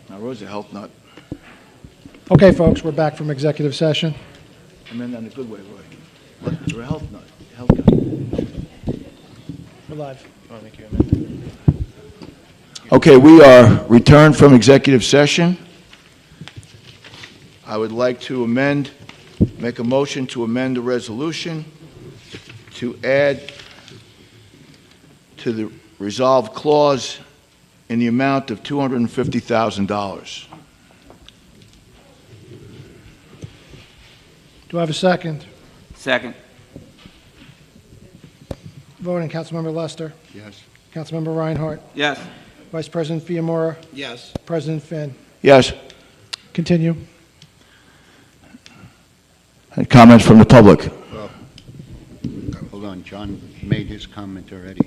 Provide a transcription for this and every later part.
Now, Rosa, health nut. Okay, folks, we're back from executive session. I meant that in a good way, Roy. You're a health nut. Health guy. We're live. Okay, we are returned from executive session. I would like to make a motion to amend the resolution to add to the resolved clause in the amount of $250,000. Do I have a second? Second. Voting, Councilmember Lester. Yes. Councilmember Reinhardt. Yes. Vice President Fiamora. Yes. President Finn. Yes. Continue. Any comments from the public? Well, hold on. John made his comment already.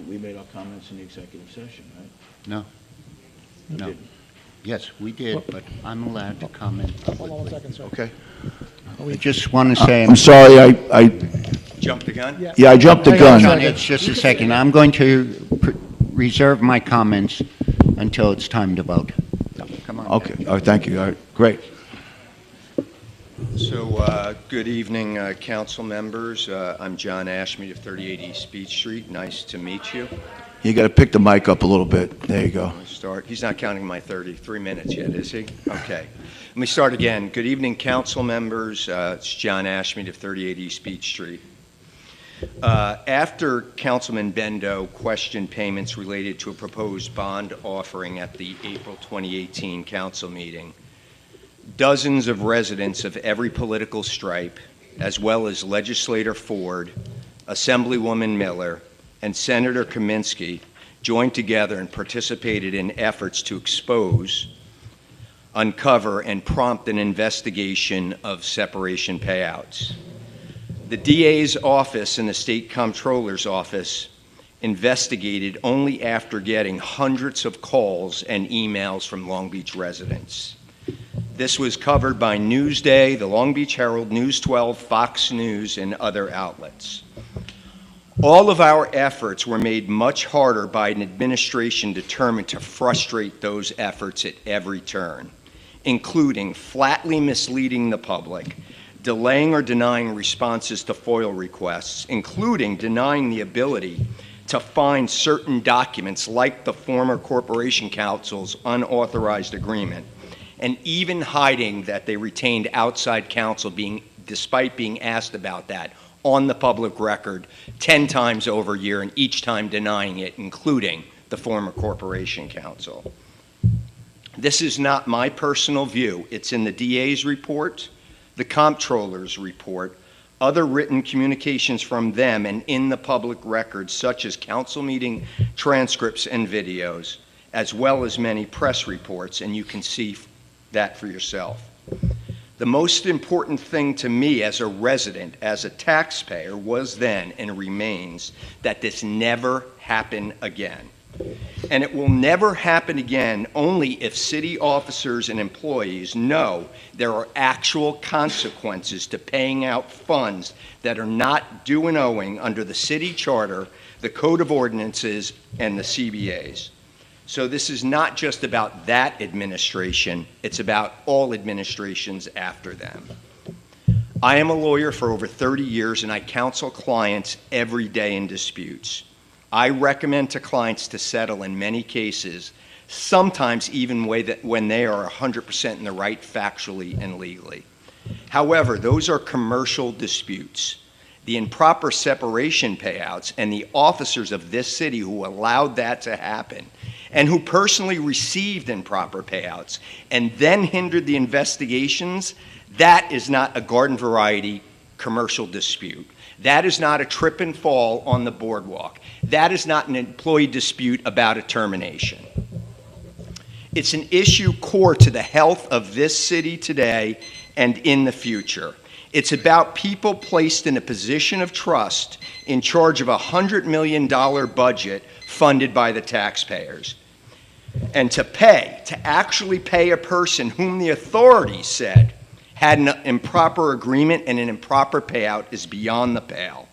We made our comments in the executive session, right? No. We No. didn't. Yes, we did, but I'm allowed to comment Hold on 1 publicly. second, sir. Okay. I just want to say, I'm sorry, I Jump the gun? I jumped the Hang on, gun. John, it's just a second. I'm going to reserve my comments until it's time to vote. Come on. Okay, all right, thank you. All right, great. So, good evening, council members. I'm John Ashmead of 38 East Beach Street. Nice to meet you. You got to pick the mic up a little bit. There you go. Let me start. He's not counting my 33 minutes yet, is he? Okay. Let me start again. Good evening, council members. It's John Ashmead of 38 East Beach Street. After Councilman Bendo questioned payments related to a proposed bond offering at the April 2018 council meeting, dozens of residents of every political stripe, as well as Legislator Ford, Assemblywoman Miller, and Senator Kaminsky, joined together and participated in efforts to expose, uncover, and prompt an investigation of separation payouts. The DA's office and the State Comptroller's office investigated only after getting hundreds of calls and emails from Long Beach residents. This was covered by Newsday, the Long Beach Herald, News 12, Fox News, and other outlets. All of our efforts were made much harder by an administration determined to frustrate those efforts at every turn, including flatly misleading the public, delaying or denying responses to FOIL requests, including denying the ability to find certain documents like the former Corporation Counsel's unauthorized agreement, and even hiding that they retained outside counsel despite being asked about that on the public record 10 times over a year, and each time denying it, including the former Corporation Counsel. This is not my personal view. It's in the DA's report, the Comptroller's report, other written communications from them, and in the public records, such as council meeting transcripts and videos, as well as many press reports, and you can see that for yourself. The most important thing to me as a resident, as a taxpayer, was then and remains that this never happen again. And it will never happen again only if city officers and employees know there are actual consequences to paying out funds that are not due and owing under the city charter, the Code of Ordinances, and the CBAs. So this is not just about that administration, it's about all administrations after them. I am a lawyer for over 30 years and I counsel clients every day in disputes. I recommend to clients to settle in many cases, sometimes even when they are 100% in the right factually and legally. However, those are commercial disputes. The improper separation payouts and the officers of this city who allowed that to happen and who personally received improper payouts and then hindered the investigations, that is not a garden variety commercial dispute. That is not a trip and fall on the boardwalk. That is not an employee dispute about a termination. It's an issue core to the health of this city today and in the future. It's about people placed in a position of trust in charge of a $100 million budget funded by the taxpayers. And to actually pay a person whom the authorities said had an improper agreement and an improper payout is beyond the pale.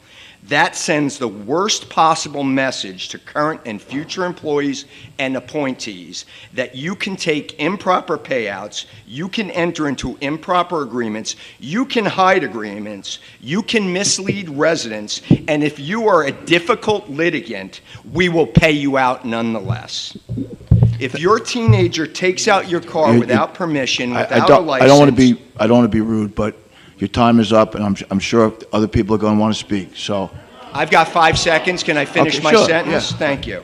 That sends the worst possible message to current and future employees and appointees that you can take improper payouts, you can enter into improper agreements, you can hide agreements, you can mislead residents, and if you are a difficult litigant, we will pay you out nonetheless. If your teenager takes out your car without permission, without a license... I don't want to be rude, but your time is up, and I'm sure other people are going to want to speak, so... I've got 5 seconds. Can I finish Okay, my sure, sentence? yeah. Thank you.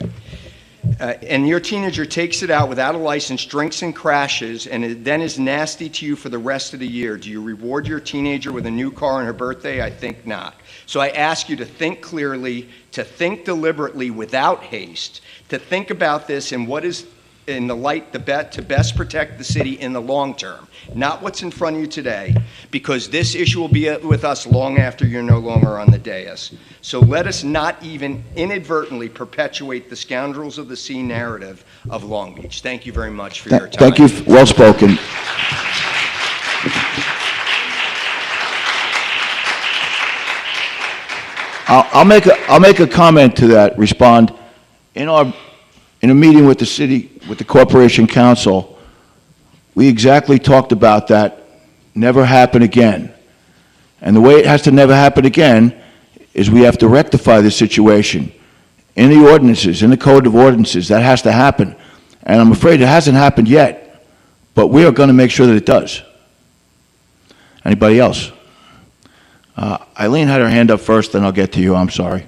And your teenager takes it out without a license, drinks and crashes, and it then is nasty to you for the rest of the year. Do you reward your teenager with a new car on her birthday? I think not. So I ask you to think clearly, to think deliberately without haste, to think about this and what is in the light to best protect the city in the long term, not what's in front of you today, because this issue will be with us long after you're no longer on the dais. So let us not even inadvertently perpetuate the scoundrels of the sea narrative of Long Beach. Thank you very much for your time. Thank you, well spoken. I'll make a comment to that, respond. In a meeting with the city, with the Corporation Council, we exactly talked about that, never happen again. And the way it has to never happen again is we have to rectify the situation. In the ordinances, in the Code of Ordinances, that has to happen. And I'm afraid it hasn't happened yet, but we are going to make sure that it does. Anybody else? Eileen had her hand up first, then I'll get to you, I'm sorry.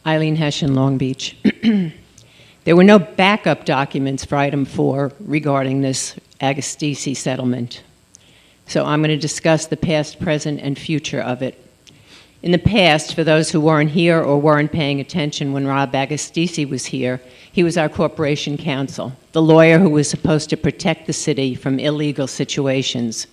Eileen Hessian, Long Beach. There were no backup documents for item 4 regarding this Agostisi settlement. So I'm going to discuss the past, present, and future of it. In the past, for those who weren't here or weren't paying attention when Rob Agostisi was here, he was our corporation counsel, the lawyer who was supposed to protect the city from illegal situations.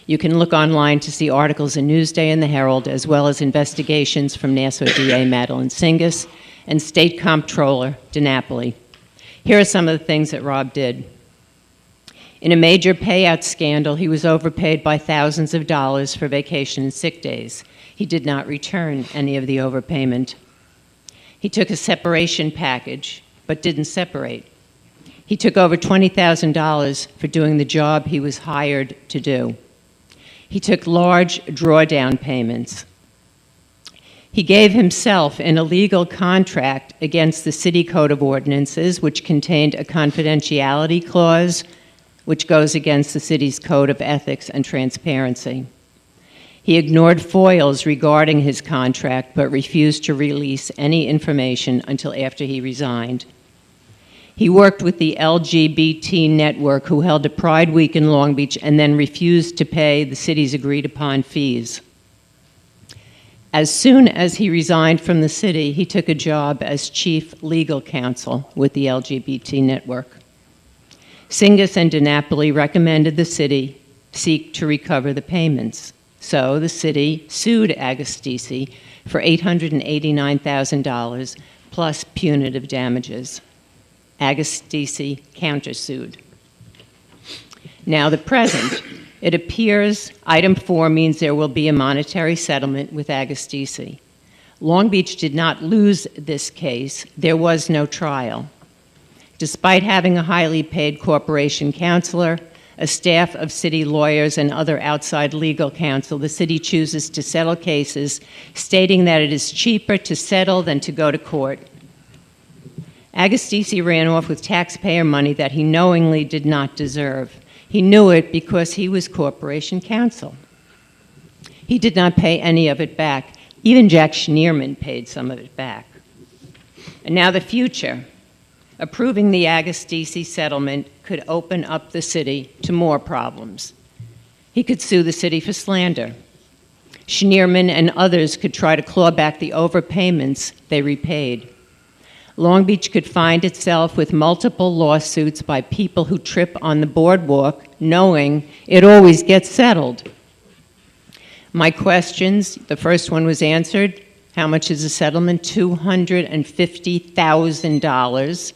You can look online to see articles in Newsday and the Herald, as well as investigations from Nassau DA Madeline Singas and State Comptroller DiNapoli. Here are some of the things that Rob did. In a major payout scandal, he was overpaid by thousands of dollars for vacation and sick days. He did not return any of the overpayment. He took a separation package, but didn't separate. He took over $20,000 for doing the job he was hired to do. He took large drawdown payments. He gave himself an illegal contract against the City Code of Ordinances, which contained a confidentiality clause, which goes against the city's Code of Ethics and Transparency. He ignored foils regarding his contract, but refused to release any information until after he resigned. He worked with the LGBT network, who held a Pride Week in Long Beach and then refused to pay the city's agreed-upon fees. As soon as he resigned from the city, he took a job as chief legal counsel with the LGBT network. Singas and DiNapoli recommended the city seek to recover the payments. So the city sued Agostisi for $889,000 plus punitive damages. Agostisi countersued. Now the present. It appears item 4 means there will be a monetary settlement with Agostisi. Long Beach did not lose this case. There was no trial. Despite having a highly paid corporation counselor, a staff of city lawyers, and other outside legal counsel, the city chooses to settle cases, stating that it is cheaper to settle than to go to court. Agostisi ran off with taxpayer money that he knowingly did not deserve. He knew it because he was corporation counsel. He did not pay any of it back. Even Jack Schneerman paid some of it back. And now the future. Approving the Agostisi settlement could open up the city to more problems. He could sue the city for slander. Schneerman and others could try to claw back the overpayments they repaid. Long Beach could find itself with multiple lawsuits by people who trip on the boardwalk, knowing it always gets settled. My questions, the first one was answered. How much is the settlement? $250,000.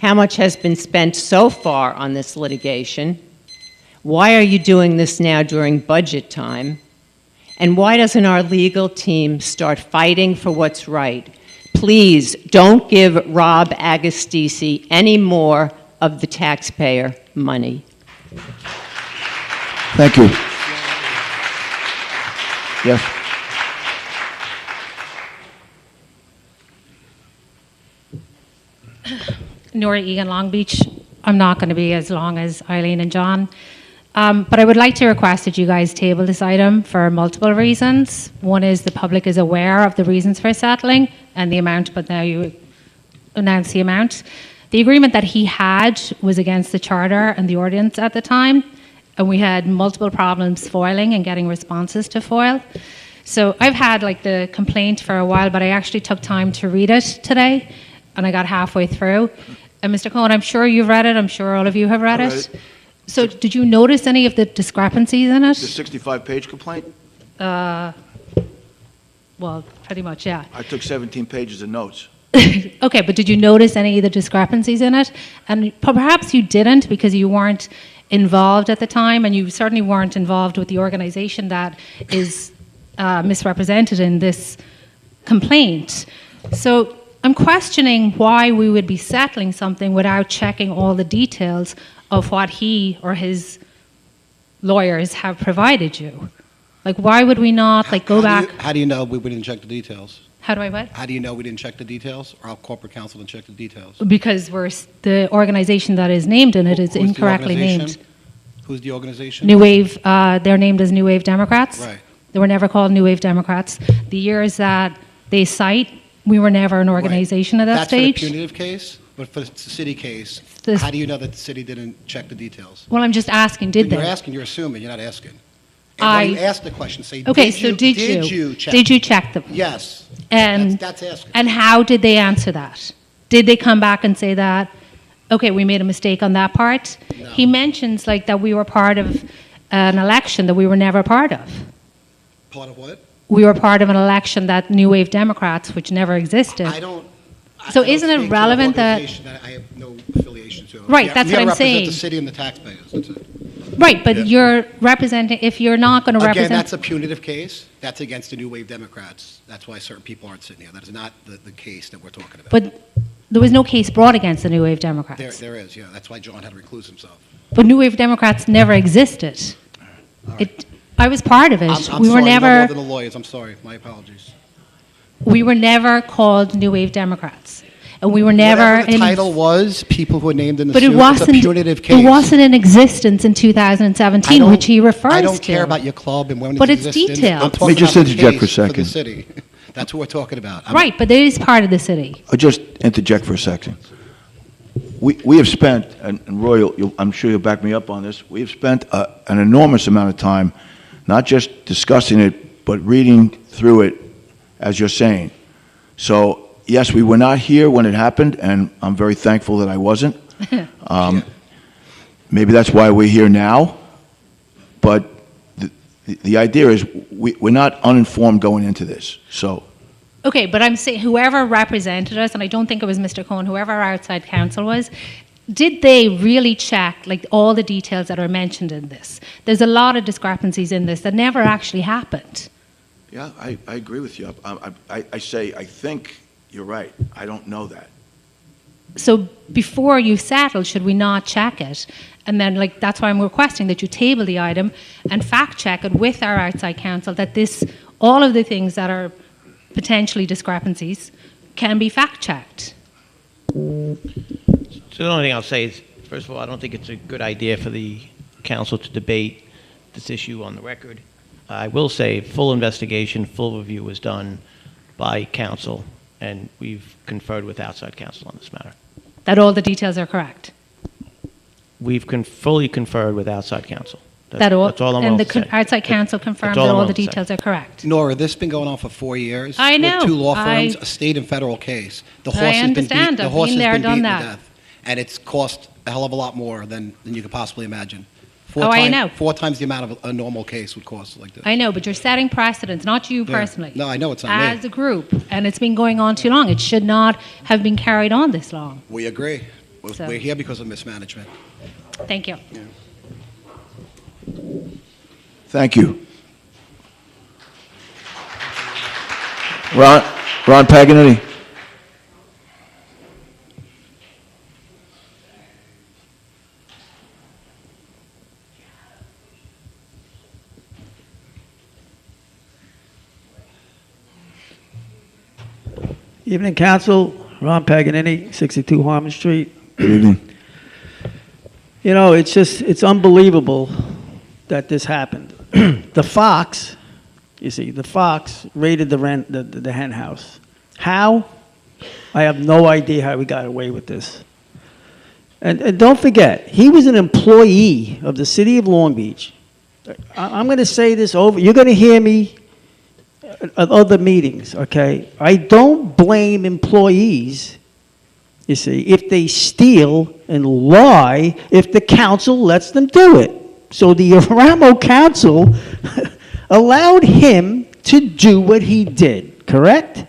How much has been spent so far on this litigation? Why are you doing this now during budget time? And why doesn't our legal team start fighting for what's right? Please don't give Rob Agostisi any more of the taxpayer money. Thank you. Yes. Nora Egan, Long Beach. I'm not going to be as long as Eileen and John. But I would like to request that you guys table this item for multiple reasons. One is the public is aware of the reasons for settling and the amount, but now you announce the amount. The agreement that he had was against the charter and the ordinance at the time, and we had multiple problems foiling and getting responses to foil. So I've had like the complaint for a while, but I actually took time to read it today, and I got halfway through. And Mr. Cohen, I'm sure you've read it. I'm sure all of you have read I read it. it. So did you notice any of the discrepancies in The it? 65-page complaint? Well, pretty much, yeah. I took 17 pages of notes. Okay, but did you notice any of the discrepancies in it? And perhaps you didn't because you weren't involved at the time, and you certainly weren't involved with the organization that is misrepresented in this complaint. So I'm questioning why we would be settling something without checking all the details of what he or his lawyers have provided you. Like, why would we not, like, go back? How do you know we didn't check the details? How do I what? How do you know we didn't check the details, or our corporate counsel didn't check the details? Because the organization that is named in it is Who's the incorrectly named. organization? Who's the organization? New Wave, they're named as New Wave Democrats. Right. They were never called New Wave Democrats. The years that they cite, we were never an organization at that That's stage. for the punitive case, but for the city case, This- how do you know that the city didn't check the details? Well, I'm just asking, did You're they? asking, you're assuming, you're not asking. And I- when you ask the question, say, Okay, did so you, did you check? Did you check them? Yes. And That's asking. And how did they answer that? Did they come back and say that, okay, we made a mistake on that part? No. He mentions like that we were part of an election that we were never part of. Part of what? We were part of an election that New Wave Democrats, which never existed. I don't. So I don't isn't it speak to an relevant that- organization I have no affiliation to. Right, Yeah, that's we what I'm represent saying. the city and the taxpayers, that's it. Right, but Yeah. you're representing, if you're not going to Again, represent. that's a punitive case. That's against the New Wave Democrats. That's why certain people aren't sitting here. That is not the case that we're talking about. But there was no case brought against the New Wave Democrats. There is, yeah. That's why John had to recluse himself. But New Wave Democrats never existed. I was part of it. I'm We sorry, were no never. more than the lawyers. I'm sorry. My apologies. We were never called New Wave Democrats, and we were never. Whatever the title was, people who were named in the but suit, it wasn't. it's a punitive case. It wasn't in existence in 2017, which he refers to. I don't care about your club and when But it's existence. detailed. I'm talking Let me just about the interject for a case second. the city. That's what we're talking about. Right, but it is part of the city. I'll just interject for a second. We have spent, and Roy, I'm sure you'll back me up on this, we have spent an enormous amount of time not just discussing it, but reading through it, as you're saying. So, yes, we were not here when it happened, and I'm very thankful that I wasn't. Maybe that's why we're here now, but the idea is we're not uninformed going into this, so. Okay, but I'm saying whoever represented us, and I don't think it was Mr. Cohen, whoever our outside counsel was, did they really check like all the details that are mentioned in this? There's a lot of discrepancies in this that never actually happened. Yeah, I agree with you. I say, I think you're right. I don't know that. So before you settle, should we not check it? And then, like, that's why I'm requesting that you table the item and fact check it with our outside counsel that this, all of the things that are potentially discrepancies can be fact checked. So the only thing I'll say is, first of all, I don't think it's a good idea for the council to debate this issue on the record. I will say full investigation, full review was done by council, and we've conferred with outside counsel on this matter. That all the details are correct. We've fully conferred with outside counsel. That all, that's all I'm and willing the to say. outside counsel confirmed all that I'm all willing the to say. details are correct. Nora, this has been going on for 4 years. I know. With two law I- firms, a state and federal case. The I horse has been understand. beat, the I've horse been has there, been done beaten that. to death. And it's cost a hell of a lot more than you could possibly imagine. Oh, I know. 4 times the amount of a normal case would cost like this. I know, but you're setting precedents, not you Yeah. personally. No, I know it's not me. As a group, and it's been going on too long. It should not have been carried on this long. We agree. So- We're here because of mismanagement. Thank you. Thank you. Ron Paganini. Evening, Council. Ron Paganini, 62 Harmon Street. Good evening. You know, it's unbelievable that this happened. The Fox, you see, the Fox raided the hen house. How? I have no idea how we got away with this. And don't forget, he was an employee of the city of Long Beach. I'm going to say this over. You're going to hear me at other meetings, okay? I don't blame employees, you see, if they steal and lie, if the council lets them do it. So the Aramo Council allowed him to do what he did, correct?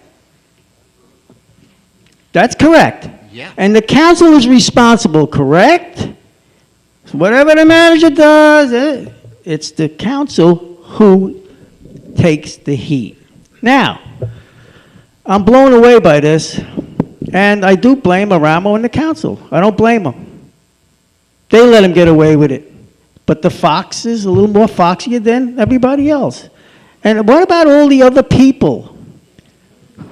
That's correct. Yeah. And the council is responsible, correct? So whatever the manager does, it's the council who takes the heat. Now, I'm blown away by this, and I do blame Aramo and the council. I don't blame them. They let him get away with it. But the Fox is a little more foxier than everybody else. And what about all the other people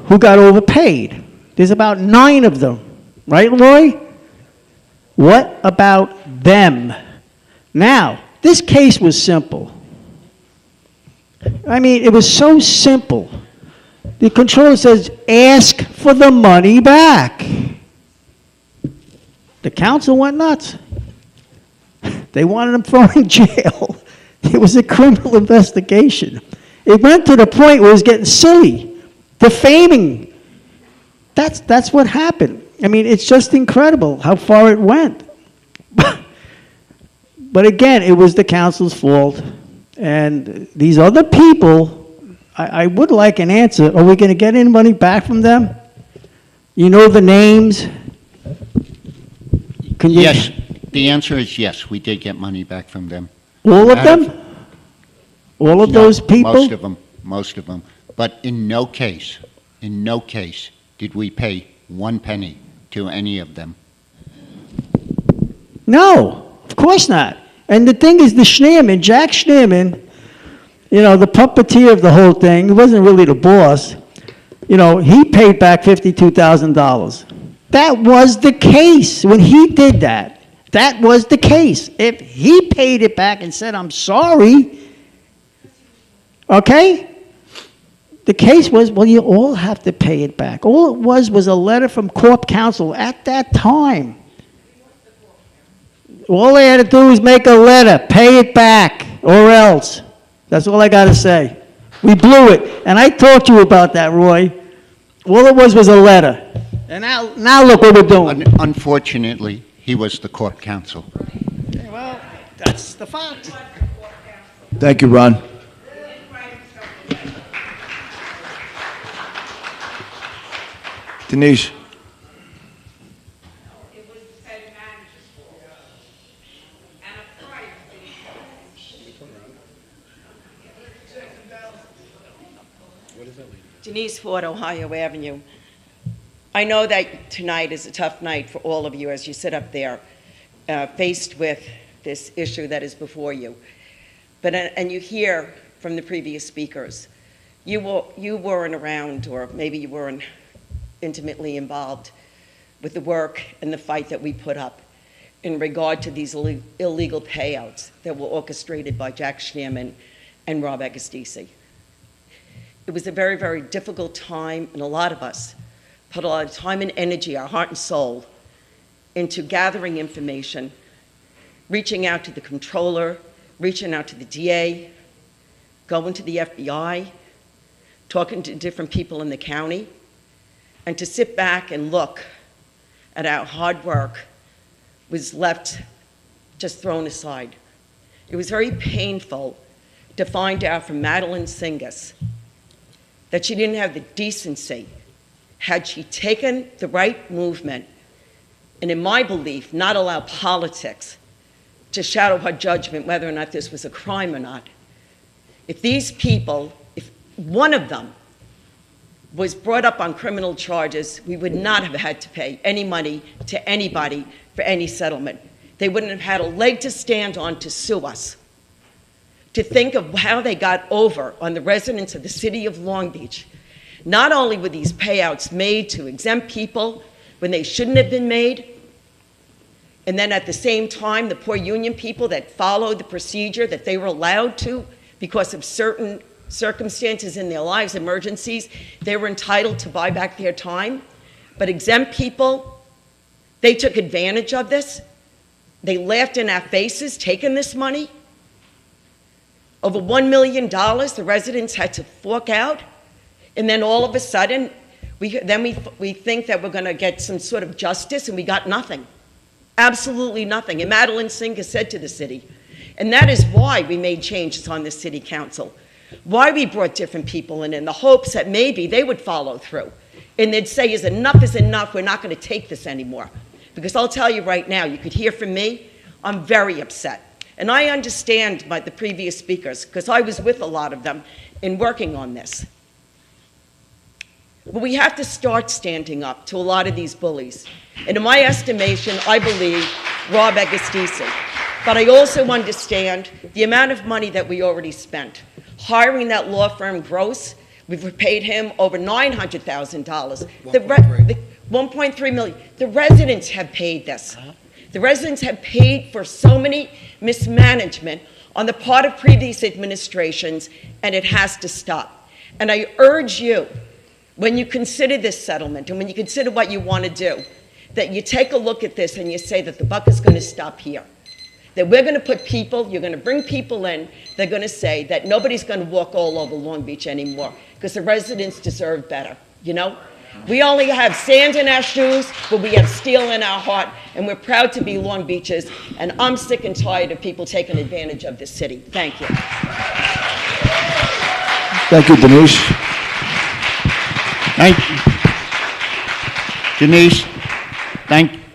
who got overpaid? There's about 9 of them. Right, Roy? What about them? Now, this case was simple. I mean, it was so simple. The controller says, ask for the money back. The council went nuts. They wanted him thrown in jail. It was a criminal investigation. It went to the point where it was getting silly, defaming. That's what happened. I mean, it's just incredible how far it went. But again, it was the council's fault. And these other people, I would like an answer. Are we going to get any money back from them? You know the names? Can you, Yes, the answer is yes, we did get money back from them. all of Out them? All of No, those people? Most of them. But in no case did we pay 1 penny to any of them. No, of course not. And the thing is, the Schneerman, Jack Schneerman, you know, the puppeteer of the whole thing, he wasn't really the boss, you know, he paid back $52,000. That was the case when he did that. That was the case. If he paid it back and said, I'm sorry, okay? The case was, well, you all have to pay it back. All it was a letter from Corp Counsel at that time. All they had to do was make a letter, pay it back, or else. That's all I got to say. We blew it. And I talked to you about that, Roy. All it was a letter. And now look what we're doing. Unfortunately, he was the Corp Counsel. Well, that's the fact. Thank you, Ron. Denise. It was the city manager's fault. And a prior Denise Ford, Ohio Avenue. I know that tonight is a tough night for all of you as you sit up there, faced with this issue that is before you. And you hear from the previous speakers, you weren't around, or maybe you weren't intimately involved with the work and the fight that we put up in regard to these illegal payouts that were orchestrated by Jack Schneerman and Rob Agostisi. It was a very, very difficult time, and a lot of us put a lot of time and energy, our heart and soul, into gathering information, reaching out to the controller, reaching out to the DA, going to the FBI, talking to different people in the county, and to sit back and look at our hard work was left just thrown aside. It was very painful to find out from Madeline Singas that she didn't have the decency, had she taken the right movement, and in my belief, not allow politics to shadow our judgment whether or not this was a crime or not. If these people, if one of them was brought up on criminal charges, we would not have had to pay any money to anybody for any settlement. They wouldn't have had a leg to stand on to sue us. To think of how they got over on the residents of the city of Long Beach. Not only were these payouts made to exempt people when they shouldn't have been made, and then at the same time, the poor union people that followed the procedure that they were allowed to because of certain circumstances in their lives, emergencies, they were entitled to buy back their time. But exempt people, they took advantage of this. They laughed in our faces, taking this money. Over $1 million the residents had to fork out. And then all of a sudden, we think that we're going to get some sort of justice, and we got nothing. Absolutely nothing. And Madeline Singh has said to the city. And that is why we made changes on the city council. Why we brought different people in the hopes that maybe they would follow through. And they'd say, is enough, we're not going to take this anymore. Because I'll tell you right now, you could hear from me, I'm very upset. And I understand the previous speakers, because I was with a lot of them in working on this. But we have to start standing up to a lot of these bullies. And in my estimation, I believe Rob Agostisi. But I also understand the amount of money that we already spent. Hiring that law firm Gross, we've paid him over $900,000. 1.3 million. The residents have paid this. The residents have paid for so many mismanagement on the part of previous administrations, and it has to stop. And I urge you, when you consider this settlement and when you consider what you want to do, that you take a look at this and you say that the buck is going to stop here. That we're going to put people, you're going to bring people in, they're going to say that nobody's going to walk all over Long Beach anymore because the residents deserve better, you know? We only have sand in our shoes, but we have steel in our heart, and we're proud to be Long Beachers, and I'm sick and tired of people taking advantage of this city. Thank you. Thank you, Denise. Denise,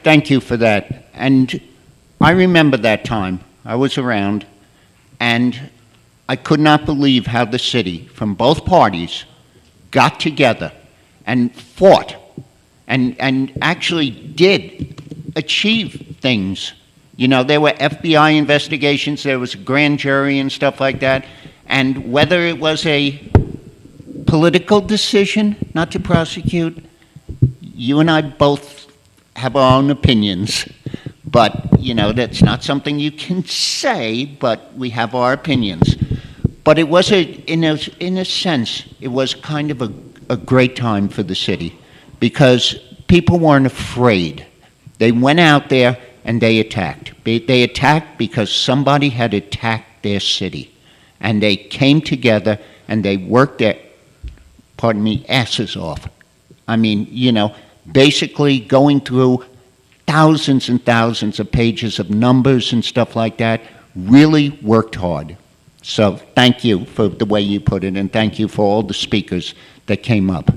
thank you for that. And I remember that time. I was around, and I could not believe how the city, from both parties, got together and fought and actually did achieve things. You know, there were FBI investigations, there was a grand jury and stuff like that, and whether it was a political decision not to prosecute, you and I both have our own opinions. But, you know, that's not something you can say, but we have our opinions. But it was, in a sense, it was kind of a great time for the city because people weren't afraid. They went out there and they attacked. They attacked because somebody had attacked their city. And they came together and they worked their, asses off. I mean, you know, basically going through thousands and thousands of pages of numbers and stuff like that, really worked hard. So thank you for the way you put it, and thank you for all the speakers that came up.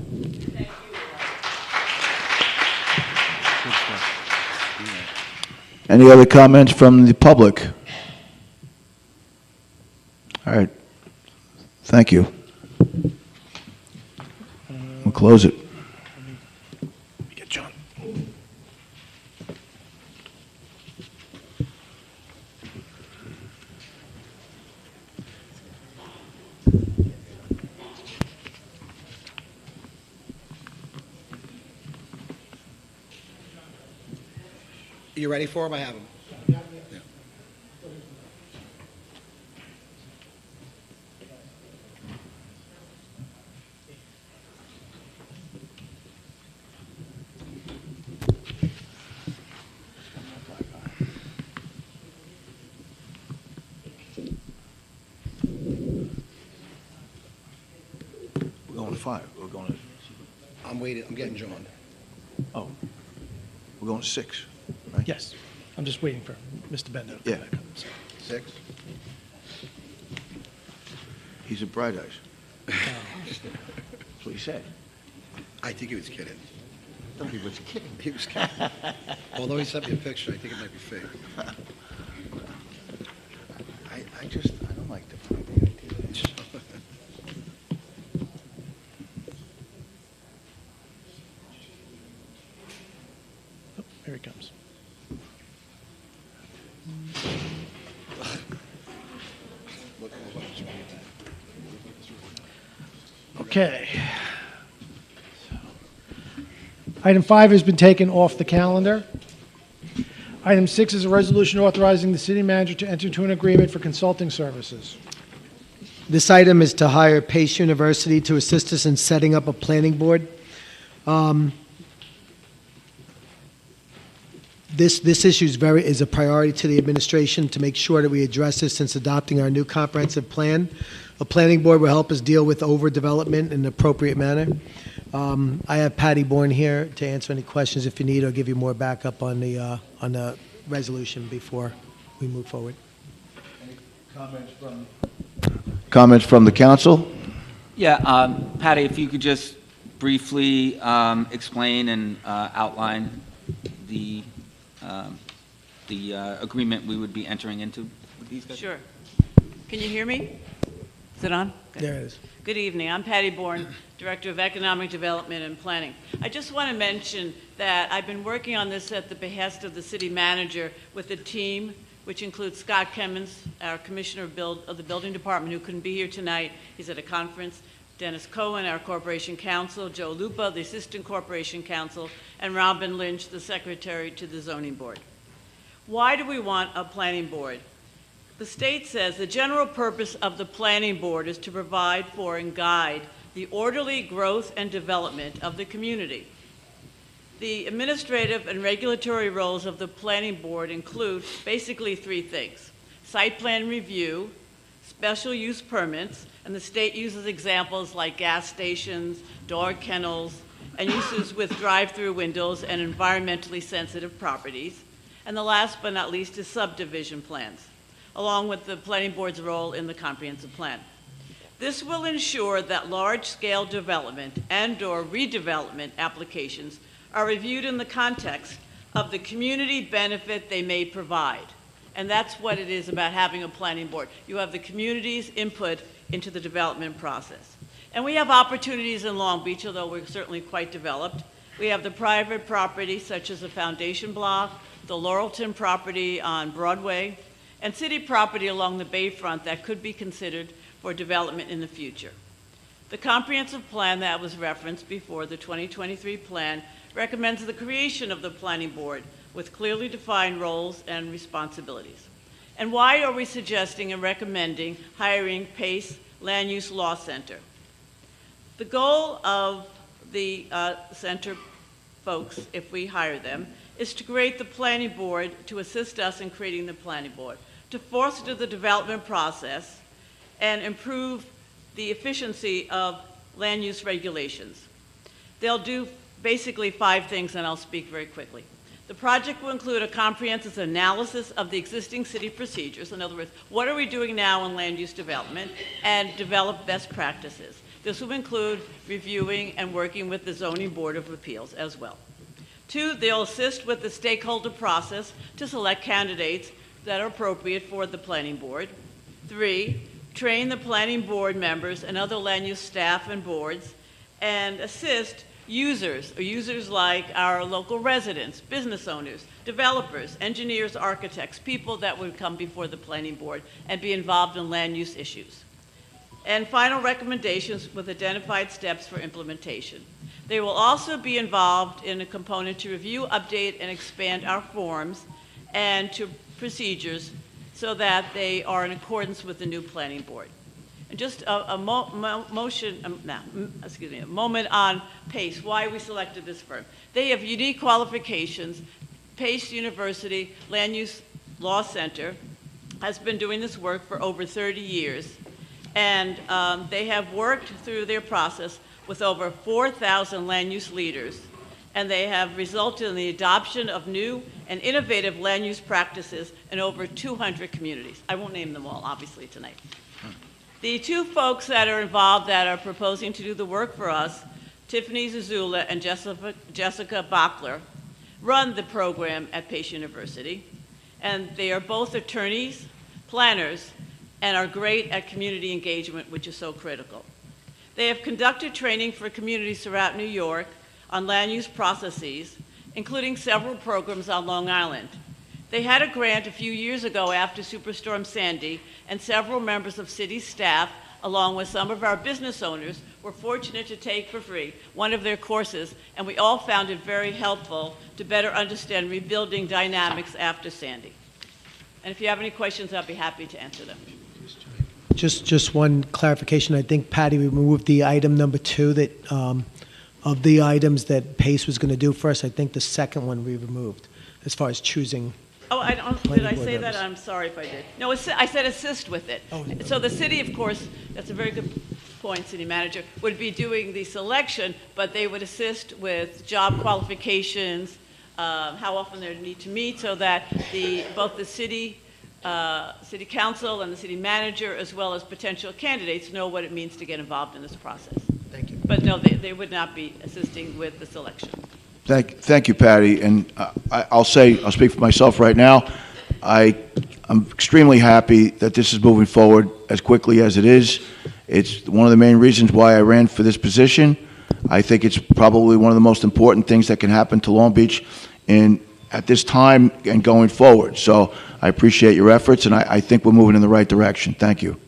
Any other comments from the public? All right. Thank you. We'll close it. Get John. You ready for them? I have them. Yeah. We're going to 5. We're going to, I'm waiting. I'm getting John. Oh, we're going to 6, right? yes. I'm just waiting for Mr. Bendo to come Yeah. back up. 6? He's a bright eyes. That's what he said. I think he was kidding. thought he was kidding. He was kidding. Although he sent me a picture, I think it might be fake. I don't like the idea. Oh, here he comes. Okay. Item 5 has been taken off the calendar. Item 6 is a resolution authorizing the city manager to enter into an agreement for consulting services. This item is to hire Pace University to assist us in setting up a planning board. This issue is a priority to the administration to make sure that we address this since adopting our new comprehensive plan. A planning board will help us deal with overdevelopment in an appropriate manner. I have Patty Bourne here to answer any questions if you need, or give you more backup on the resolution before we move forward. Comments from the council? Yeah, Patty, if you could just briefly explain and outline the agreement we would be entering into with these guys? Sure. Can you hear me? Is it on? Good. There it is. Good evening. I'm Patty Bourne, Director of Economic Development and Planning. I just want to mention that I've been working on this at the behest of the city manager with a team, which includes Scott Kemmons, our Commissioner of the Building Department, who couldn't be here tonight. He's at a conference. Dennis Cohen, our Corporation Counsel, Joe Lupa, the Assistant Corporation Counsel, and Robin Lynch, the Secretary to the Zoning Board. Why do we want a planning board? The state says the general purpose of the planning board is to provide for and guide the orderly growth and development of the community. The administrative and regulatory roles of the planning board include basically 3 things: site plan review, special use permits, and the state uses examples like gas stations, dog kennels, and uses with drive-through windows and environmentally sensitive properties. And the last but not least is subdivision plans, along with the planning board's role in the comprehensive plan. This will ensure that large-scale development and/or redevelopment applications are reviewed in the context of the community benefit they may provide. And that's what it is about having a planning board. You have the community's input into the development process. And we have opportunities in Long Beach, although we're certainly quite developed. We have the private property, such as the Foundation Block, the Laurelton property on Broadway, and city property along the bayfront that could be considered for development in the future. The comprehensive plan that was referenced before, the 2023 plan, recommends the creation of the planning board with clearly defined roles and responsibilities. And why are we suggesting and recommending hiring Pace Land Use Law Center? The goal of the center folks, if we hire them, is to create the planning board to assist us in creating the planning board, to foster the development process and improve the efficiency of land use regulations. They'll do basically 5 things, and I'll speak very quickly. The project will include a comprehensive analysis of the existing city procedures. In other words, what are we doing now in land use development, and develop best practices. This will include reviewing and working with the Zoning Board of Appeals as well. 2, they'll assist with the stakeholder process to select candidates that are appropriate for the planning board. 3, train the planning board members and other land use staff and boards, and assist users like our local residents, business owners, developers, engineers, architects, people that would come before the planning board and be involved in land use issues. And final recommendations with identified steps for implementation. They will also be involved in a component to review, update, and expand our forms and to procedures so that they are in accordance with the new planning board. And just a moment on Pace, why we selected this firm. They have unique qualifications. Pace University Land Use Law Center has been doing this work for over 30 years. And they have worked through their process with over 4,000 land use leaders, and they have resulted in the adoption of new and innovative land use practices in over 200 communities. I won't name them all, obviously, tonight. The 2 folks that are involved that are proposing to do the work for us, Tiffany Zazula and Jessica Bachler run the program at Pace University, and they are both attorneys, planners, and are great at community engagement, which is so critical. They have conducted training for communities throughout New York on land use processes, including several programs on Long Island. They had a grant a few years ago after Superstorm Sandy, and several members of city staff, along with some of our business owners, were fortunate to take for free one of their courses, and we all found it very helpful to better understand rebuilding dynamics after Sandy. And if you have any questions, I'll be happy to answer them. Just one clarification. I think, Patty, we removed the item number 2 that, of the items that Pace was going to do for us. I think the second one we removed, as far as choosing. Oh, did I say that? I'm sorry if I did. No, I said assist with it. Oh, so the city, of course, that's a very good point, city manager, would be doing the selection, but they would assist with job qualifications, how often they need to meet, so that both the city council and the city manager, as well as potential candidates, know what it means to get involved in this process. Thank you. But no, they would not be assisting with the selection. Thank you, Patty. And I'll speak for myself right now. I'm extremely happy that this is moving forward as quickly as it is. It's one of the main reasons why I ran for this position. I think it's probably one of the most important things that can happen to Long Beach at this time and going forward. So I appreciate your efforts, and I think we're moving in the right direction. Thank you.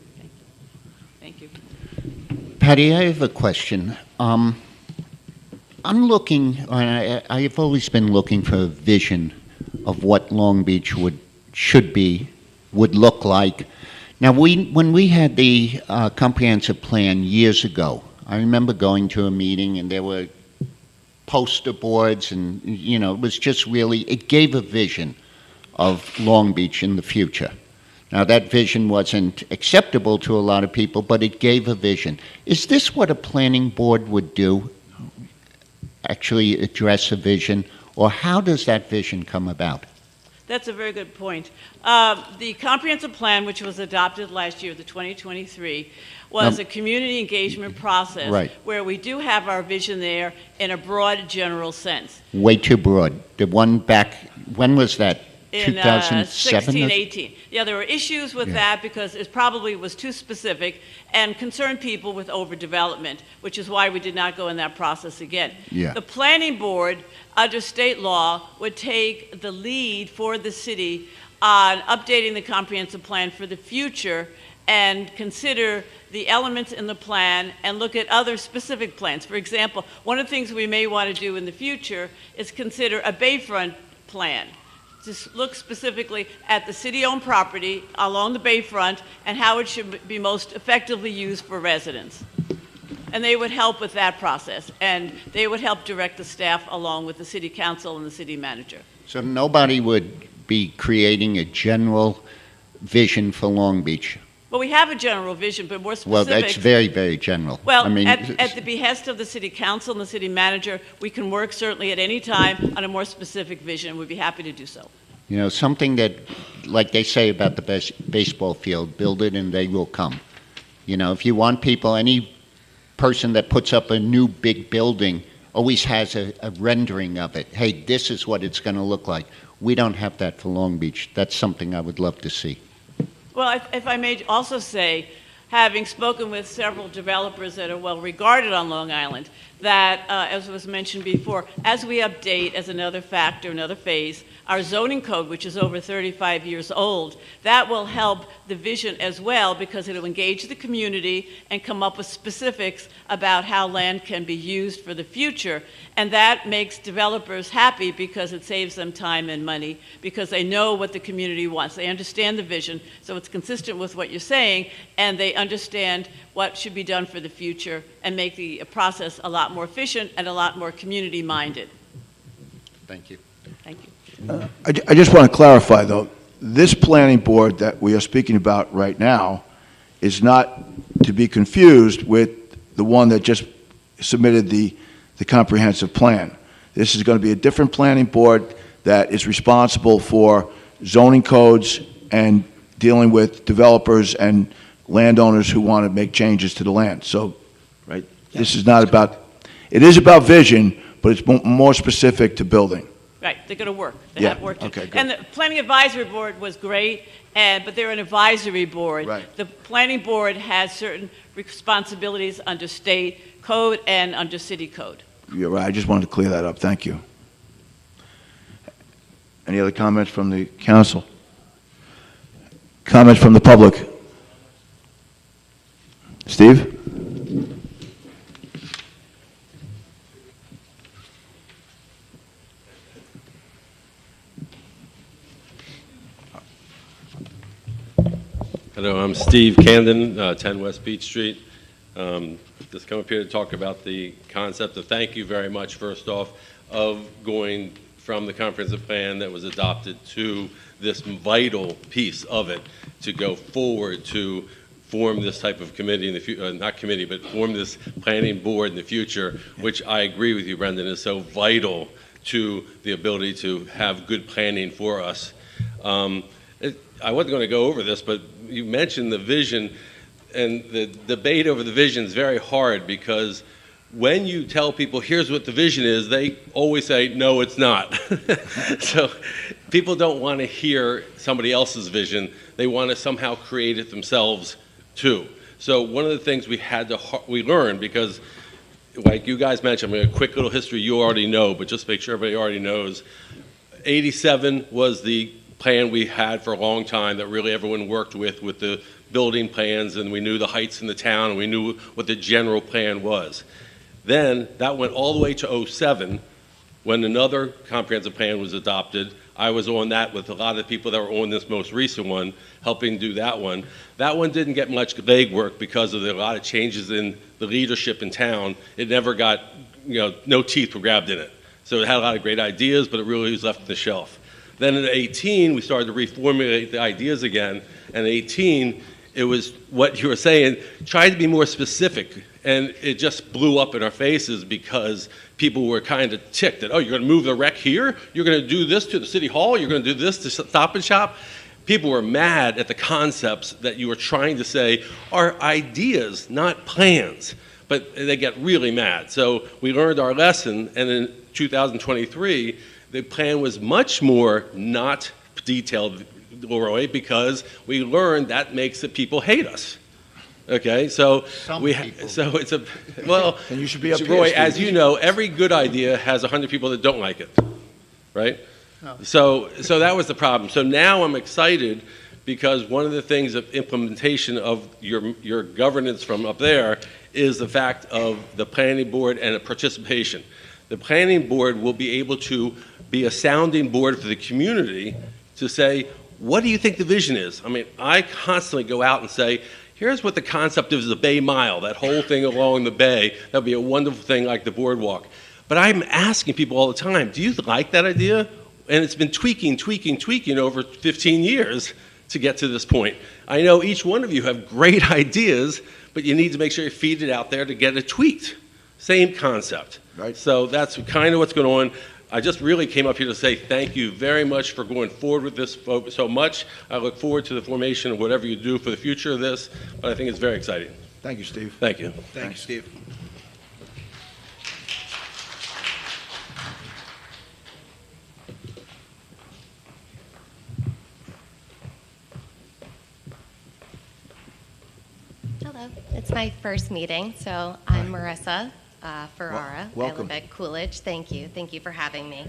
Thank you. Patty, I have a question. I'm looking, I've always been looking for a vision of what Long Beach would look like. Now, when we had the comprehensive plan years ago, I remember going to a meeting and there were poster boards and, it was just really, it gave a vision of Long Beach in the future. Now, that vision wasn't acceptable to a lot of people, but it gave a vision. Is this what a planning board would do? Actually address a vision, or how does that vision come about? That's a very good point. The comprehensive plan, which was adopted last year, the 2023, was a community engagement process where we do have our vision there in a broad, general sense. Way too broad. The one back, when was that? In 2016, 18. Yeah, there were issues with that because it probably was too specific and concerned people with overdevelopment, which is why we did not go in that process again. Yeah. The planning board, under state law, would take the lead for the city on updating the comprehensive plan for the future and consider the elements in the plan and look at other specific plans. For example, one of the things we may want to do in the future is consider a bayfront plan. Just look specifically at the city-owned property along the bayfront and how it should be most effectively used for residents. And they would help with that process, and they would help direct the staff along with the city council and the city manager. So nobody would be creating a general vision for Long Beach? Well, we have a general vision, but more specific. Well, that's very, very general. Well, I mean, at the behest of the city council and the city manager, we can work certainly at any time on a more specific vision. We'd be happy to do so. Something that, like they say about the baseball field, build it and they will come. If you want people, any person that puts up a new big building always has a rendering of it. Hey, this is what it's going to look like. We don't have that for Long Beach. That's something I would love to see. Well, if I may also say, having spoken with several developers that are well regarded on Long Island, that, as was mentioned before, as we update as another factor, another phase, our zoning code, which is over 35 years old, that will help the vision as well because it will engage the community and come up with specifics about how land can be used for the future. And that makes developers happy because it saves them time and money because they know what the community wants. They understand the vision, so it's consistent with what you're saying, and they understand what should be done for the future and make the process a lot more efficient and a lot more community-minded. Thank you. Thank you. I just want to clarify, though, this planning board that we are speaking about right now is not to be confused with the one that just submitted the comprehensive plan. This is going to be a different planning board that is responsible for zoning codes and dealing with developers and landowners who want to make changes to the land. So, right, this is not about, It is about vision, but it's more specific to building. Right, they're going to work. They Yeah, have work to do. okay, good. And the Planning Advisory Board was great, but they're an advisory board. Right. The Planning Board has certain responsibilities under state code and under city code. You're right, I just wanted to clear that up, thank you. Any other comments from the council? Comments from the public? Steve? Hello, I'm Steve Camden, 10 West Beach Street. Just come up here to talk about the concept of thank you very much, first off, of going from the comprehensive plan that was adopted to this vital piece of it to go forward to form this type of committee in the future, not committee, but form this planning board in the future, which I agree with you, Brendan, is so vital to the ability to have good planning for us. I wasn't going to go over this, but you mentioned the vision, and the debate over the vision is very hard because when you tell people, here's what the vision is, they always say, no, it's not. So people don't want to hear somebody else's vision. They want to somehow create it themselves, too. So one of the things we learned, because like you guys mentioned, I mean, a quick little history you already know, but just make sure everybody already knows, 87 was the plan we had for a long time that really everyone worked with the building plans, and we knew the heights in the town, and we knew what the general plan was. Then that went all the way to 07 when another comprehensive plan was adopted. I was on that with a lot of the people that were on this most recent one, helping do that one. That one didn't get much legwork because of a lot of changes in the leadership in town. It never got, no teeth were grabbed in it. So it had a lot of great ideas, but it really was left on the shelf. Then in 18, we started to reformulate the ideas again. And in 18, it was what you were saying, try to be more specific. And it just blew up in our faces because people were kind of ticked that, oh, you're going to move the rec here? You're going to do this to the city hall? You're going to do this to Stop and Shop? People were mad at the concepts that you were trying to say are ideas, not plans. But they get really mad. So we learned our lesson, and in 2023, the plan was much more not detailed, Leroy, because we learned that makes the people hate us. Okay, so it's a well. And you should be up here, Roy, Steve. as you know, every good idea has 100 people that don't like it, right? Oh. So that was the problem. So now I'm excited because one of the things of implementation of your governance from up there is the fact of the planning board and the participation. The planning board will be able to be a sounding board for the community to say, what do you think the vision is? I mean, I constantly go out and say, here's what the concept is, the Bay Mile, that whole thing along the bay. That would be a wonderful thing like the boardwalk. But I'm asking people all the time, do you like that idea? And it's been tweaking over 15 years to get to this point. I know each one of you have great ideas, but you need to make sure you feed it out there to get it tweaked. Same concept. Right. So that's kind of what's going on. I just really came up here to say thank you very much for going forward with this so much. I look forward to the formation of whatever you do for the future of this, but I think it's very exciting. Thank you, Steve. Thank you. Thank you, Steve. Hello, it's my first meeting, so I'm Marissa Ferrara. Welcome. I live at Coolidge. Thank you for having me.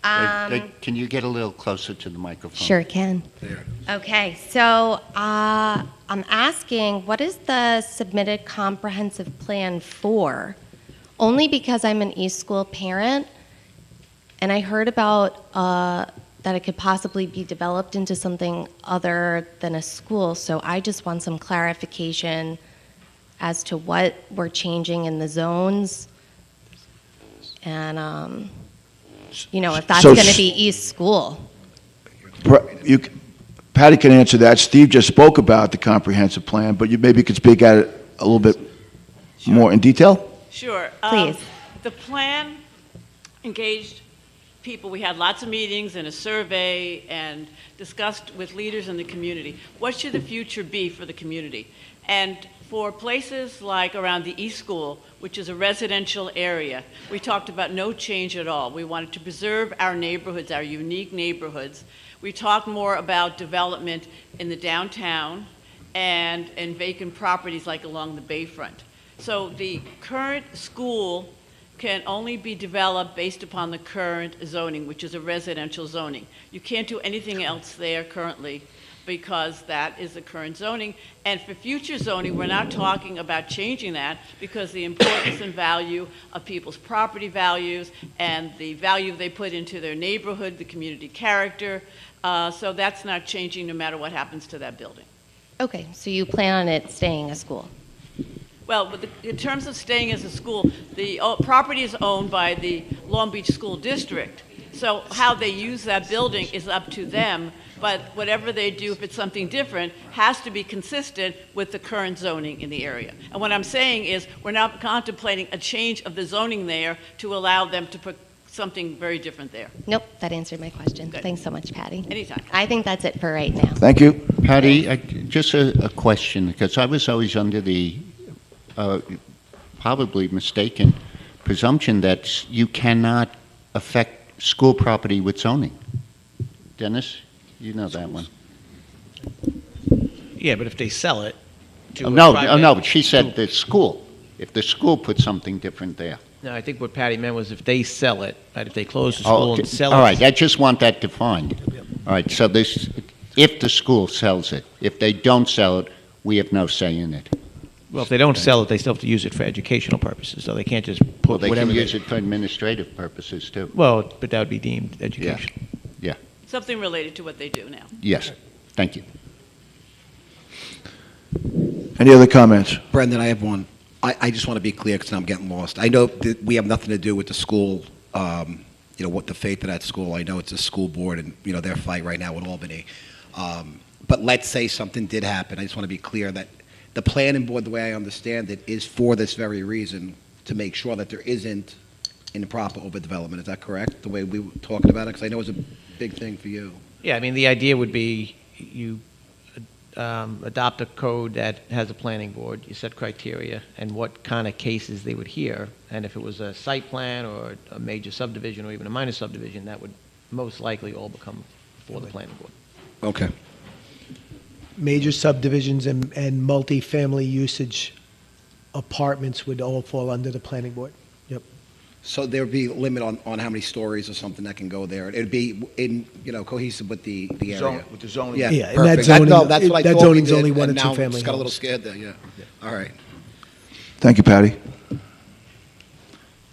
Can you get a little closer to the microphone? Sure can. Okay, so I'm asking, what is the submitted comprehensive plan for? Only because I'm an East School parent, and I heard about that it could possibly be developed into something other than a school, so I just want some clarification as to what we're changing in the zones, and if that's So going to be East School. Patty can answer that. Steve just spoke about the comprehensive plan, but you maybe could speak at it a little bit more in detail? Sure. Please. The plan engaged people. We had lots of meetings and a survey and discussed with leaders in the community. What should the future be for the community? And for places like around the East School, which is a residential area, we talked about no change at all. We wanted to preserve our neighborhoods, our unique neighborhoods. We talked more about development in the downtown and in vacant properties like along the bayfront. So the current school can only be developed based upon the current zoning, which is a residential zoning. You can't do anything else there currently because that is the current zoning. And for future zoning, we're not talking about changing that because the importance and value of people's property values and the value they put into their neighborhood, the community character. So that's not changing no matter what happens to that building. Okay, so you plan on it staying a school? Well, in terms of staying as a school, the property is owned by the Long Beach School District. So how they use that building is up to them, but whatever they do, if it's something different, has to be consistent with the current zoning in the area. And what I'm saying is we're not contemplating a change of the zoning there to allow them to put something very different there. Nope, that answered my question. Good. Thanks so much, Patty. Anytime. I think that's it for right now. Thank you. Patty, just a question, because I was always under the probably mistaken presumption that you cannot affect school property with zoning. Dennis, you know that one. Yeah, but if they sell it to No, a no, but she said the school. If the school puts something different there. No, I think what Patty meant was if they sell it, right, if they close the Oh, school okay. and sell it. All right, I just want that defined. All right, so this, if the school sells it, if they don't sell it, we have no say in it. Well, if they don't sell it, they still have to use it for educational purposes, so they can't just Well, put they whatever. can use it for administrative purposes, too. Well, but that would be deemed education. Yeah, Something related to what they do now. yes, thank you. Any other comments? Brendan, I have one. I just want to be clear because I'm getting lost. I know that we have nothing to do with the school, what the fate of that school. I know it's a school board and, their fight right now with Albany. But let's say something did happen. I just want to be clear that the planning board, the way I understand it, is for this very reason, to make sure that there isn't improper overdevelopment. Is that correct, the way we were talking about it? Because I know it's a big thing for you. Yeah, I mean, the idea would be you adopt a code that has a planning board, you set criteria, and what kind of cases they would hear. And if it was a site plan or a major subdivision or even a minor subdivision, that would most likely all become before the planning board. Okay. Major subdivisions and multifamily usage apartments would all fall under the planning board. Yep. So there would be a limit on how many stories or something that can go there. It'd be in, cohesive with the area. With the zoning. Yeah, Yeah, and perfect. that zoning- No, that's what I that thought we zoning's did, only one and or two now family just got a little homes. scared there, yeah. All right. Thank you, Patty. Let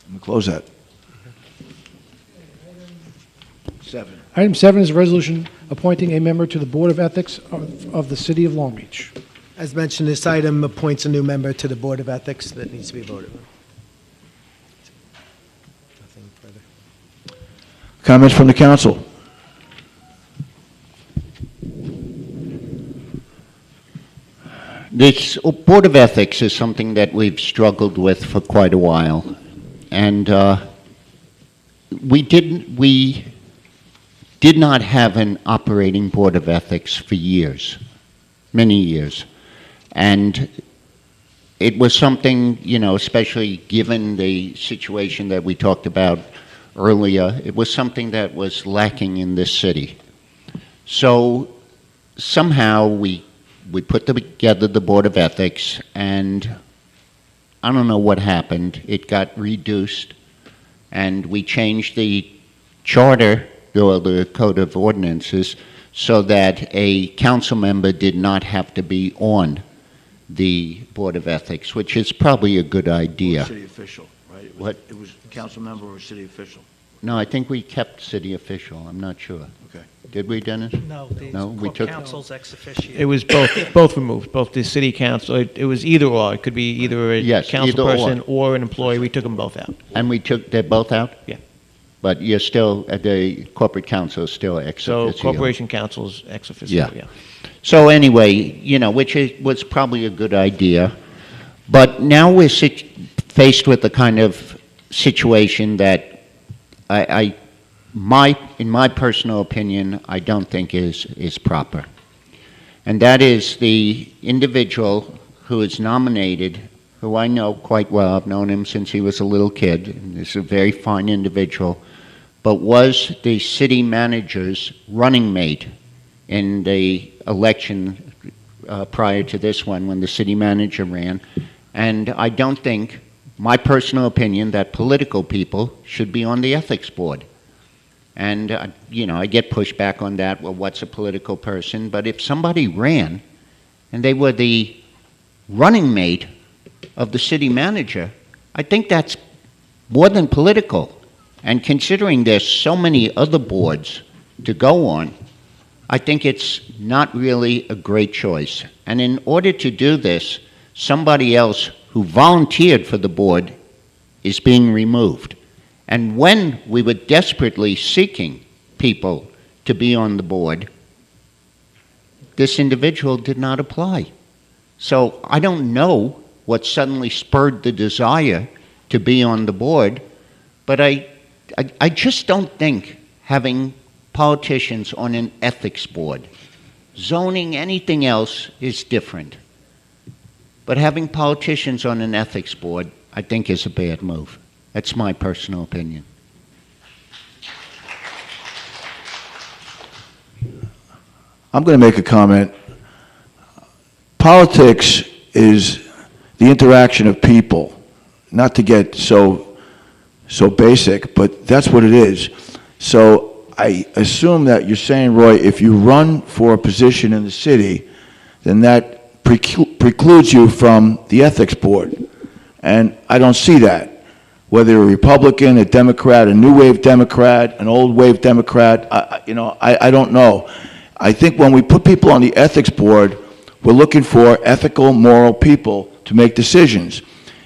me close that. 7. Item 7 is a resolution appointing a member to the Board of Ethics of the City of Long Beach. As mentioned, this item appoints a new member to the Board of Ethics that needs to be voted on. Nothing further. Comments from the council? This Board of Ethics is something that we've struggled with for quite a while. And we did not have an operating Board of Ethics for years, many years. And it was something, especially given the situation that we talked about earlier, it was something that was lacking in this city. So somehow we put together the Board of Ethics, and I don't know what happened. It got reduced, and we changed the charter, or the Code of Ordinances, so that a council member did not have to be on the Board of Ethics, which is probably a good idea. City official, right? What? It was a council member or a city official. No, I think we kept city official. I'm not sure. Okay. Did we, Dennis? No, we took. council's ex officio. It was both removed, both the city council, it was either or. It could be either a Yes, council either or. person or an employee. We took them both out. And they're both out? Yeah. But you're still, the corporate council is still ex So officio. corporation council's ex officio, yeah. So anyway, which was probably a good idea. But now we're faced with the kind of situation that in my personal opinion, I don't think is proper. And that is the individual who is nominated, who I know quite well, I've known him since he was a little kid, and is a very fine individual, but was the city manager's running mate in the election prior to this one when the city manager ran. And I don't think, my personal opinion, that political people should be on the ethics board. And, I get pushback on that. Well, what's a political person? But if somebody ran and they were the running mate of the city manager, I think that's more than political. And considering there's so many other boards to go on, I think it's not really a great choice. And in order to do this, somebody else who volunteered for the board is being removed. And when we were desperately seeking people to be on the board, this individual did not apply. So I don't know what suddenly spurred the desire to be on the board, but I just don't think having politicians on an ethics board, zoning, anything else is different. But having politicians on an ethics board, I think, is a bad move. That's my personal opinion. I'm going to make a comment. Politics is the interaction of people, not to get so basic, but that's what it is. So I assume that you're saying, Roy, if you run for a position in the city, then that precludes you from the ethics board. And I don't see that. Whether you're a Republican, a Democrat, a new wave Democrat, an old wave Democrat, I don't know. I think when we put people on the ethics board, we're looking for ethical, moral people to make decisions.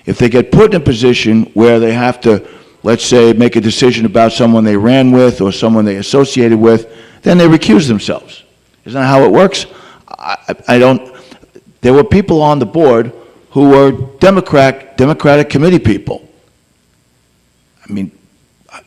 If they get put in a position where they have to, let's say, make a decision about someone they ran with or someone they associated with, then they recuse themselves. Isn't that how it works? There were people on the board who were Democratic committee people. I mean,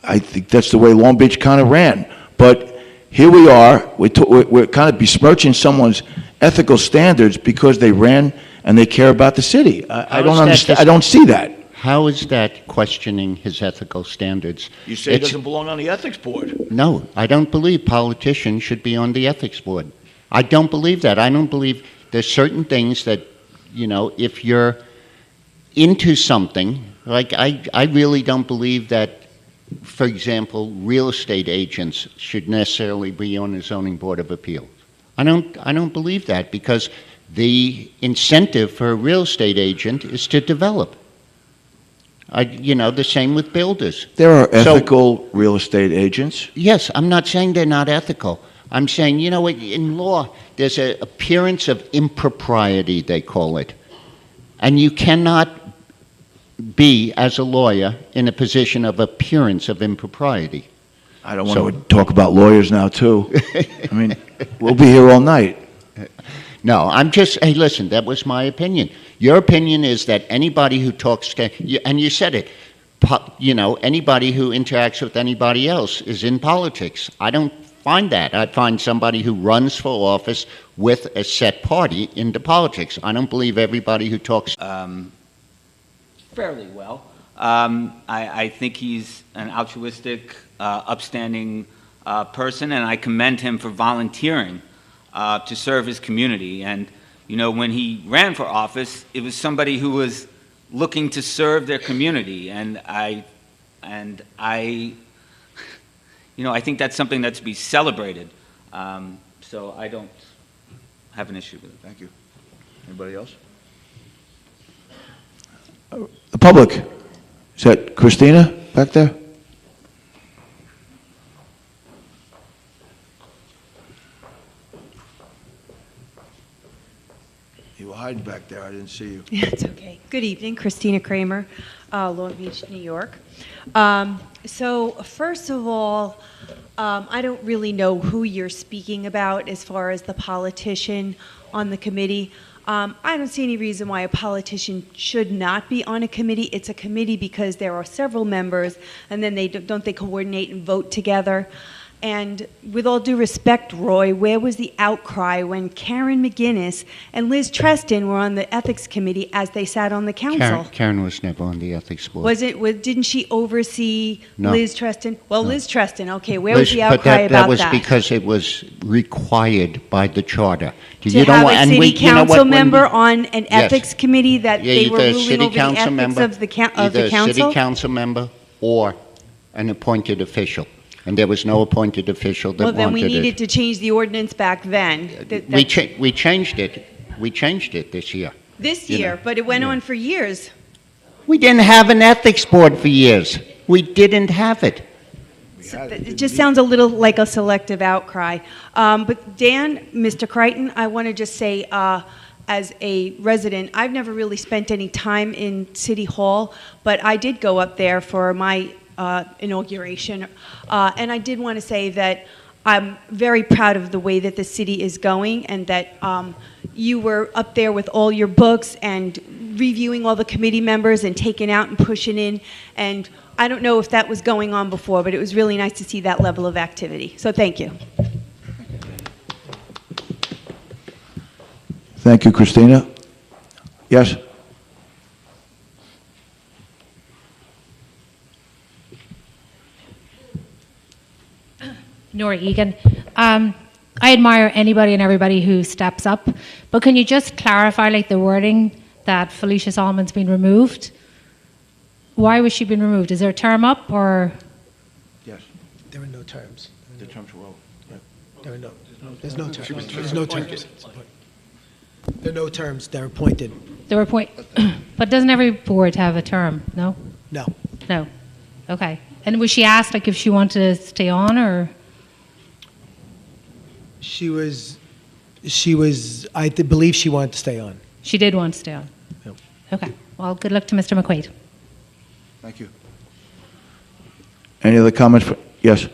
I think that's the way Long Beach kind of ran. But here we are, we're kind of besmirching someone's ethical standards because they ran and they care about the city. I don't understand. I don't see that. How is that questioning his ethical standards? You say he doesn't belong on the ethics board. No, I don't believe politicians should be on the ethics board. I don't believe that. I don't believe there's certain things that, if you're into something, like I really don't believe that, for example, real estate agents should necessarily be on the zoning board of appeals. I don't believe that, because the incentive for a real estate agent is to develop. The same with builders. There are ethical real estate agents. Yes, I'm not saying they're not ethical. I'm saying, in law, there's an appearance of impropriety, they call it. And you cannot be, as a lawyer, in a position of appearance of impropriety. I don't want to talk about lawyers now, too. I mean, we'll be here all night. No, hey, listen, that was my opinion. Your opinion is that anybody who talks, and you said it, anybody who interacts with anybody else is in politics. I don't find that. I find somebody who runs for office with a set party into politics. I don't believe everybody who talks... Fairly well. I think he's an altruistic, upstanding person, and I commend him for volunteering to serve his community. And, when he ran for office, it was somebody who was looking to serve their community. And I think that's something that's to be celebrated. So I don't have an issue with it. Thank you. Anybody else? The public. Is that Christina back there? You were hiding back there. I didn't see you. It's okay. Good evening. Christina Kramer, Long Beach, New York. So first of all, I don't really know who you're speaking about as far as the politician on the committee. I don't see any reason why a politician should not be on a committee. It's a committee because there are several members, and then don't they coordinate and vote together? And with all due respect, Roy, where was the outcry when Karen McGinnis and Liz Treston were on the ethics committee as they sat on the council? Karen was never on the ethics board. Didn't she oversee No. Liz Treston? Well, No. Liz Treston, okay, where was the But outcry that about was that? because it was required by the charter. To have a city council member on an Yes. ethics committee that Yeah, they were either a ruling city over the council ethics member, of the either a council? city council member or an appointed official. And there was no appointed official that Well, wanted it. then we needed to change the ordinance back then. We changed it. We changed it this year. This you year, know. but it went on for years. We didn't have an ethics board for years. We didn't have it. It just sounds a little like a selective outcry. But Dan, Mr. Crichton, I want to just say, as a resident, I've never really spent any time in City Hall, but I did go up there for my inauguration. And I did want to say that I'm very proud of the way that the city is going, and that you were up there with all your books and reviewing all the committee members and taking out and pushing in. And I don't know if that was going on before, but it was really nice to see that level of activity. So thank you. Thank you, Christina. Yes? Nora Egan. I admire anybody and everybody who steps up, but can you just clarify, like, the wording that Felicia Solomon's been removed? Why was she being removed? Is there a term up, or? Yes. There are no terms. The terms were over. There are there's no terms. There's no terms. There are no terms. They're appointed. They were but doesn't every board have a term? No? No. No. Okay. And was she asked, like, if she wanted to stay on, or? She was, I believe she wanted to stay on. She did want to stay on? Yep. Okay. Well, good luck to Mr. McQuaid. Thank you. Any other comments? Yes?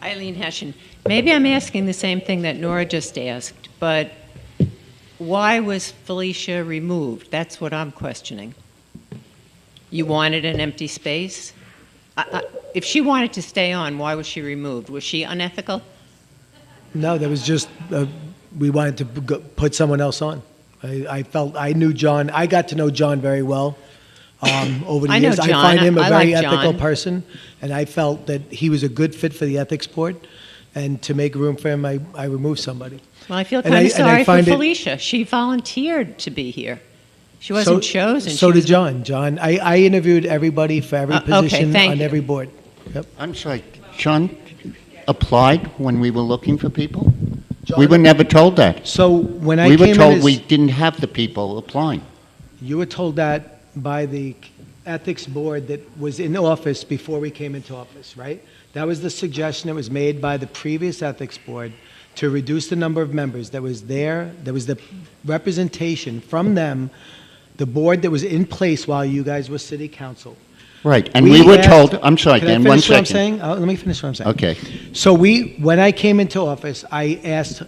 Eileen Hession. Maybe I'm asking the same thing that Nora just asked, but why was Felicia removed? That's what I'm questioning. You wanted an empty space? If she wanted to stay on, why was she removed? Was she unethical? No, that was just, we wanted to put someone else on. I knew John. I got to know John very well over the I know years. John. I find him a I very like ethical John. person, and I felt that he was a good fit for the ethics board. And to make room for him, I removed somebody. Well, I feel And kind of and I sorry for find it- Felicia. She volunteered to be here. She wasn't chosen. So She did was- John. John, I interviewed everybody for every okay, position thank on you. every board. Yep. I'm sorry, John applied when we were looking for people? John- We were never told that. So when I We came were in told as- we didn't have the people applying. You were told that by the ethics board that was in office before we came into office, right? That was the suggestion that was made by the previous ethics board to reduce the number of members that was there. There was the representation from them, the board that was in place while you guys were city council. Right, and we were asked- told, I'm sorry, Can I Dan, one finish what I'm second. saying? Let me finish what I'm saying. Okay. So when I came into office, I asked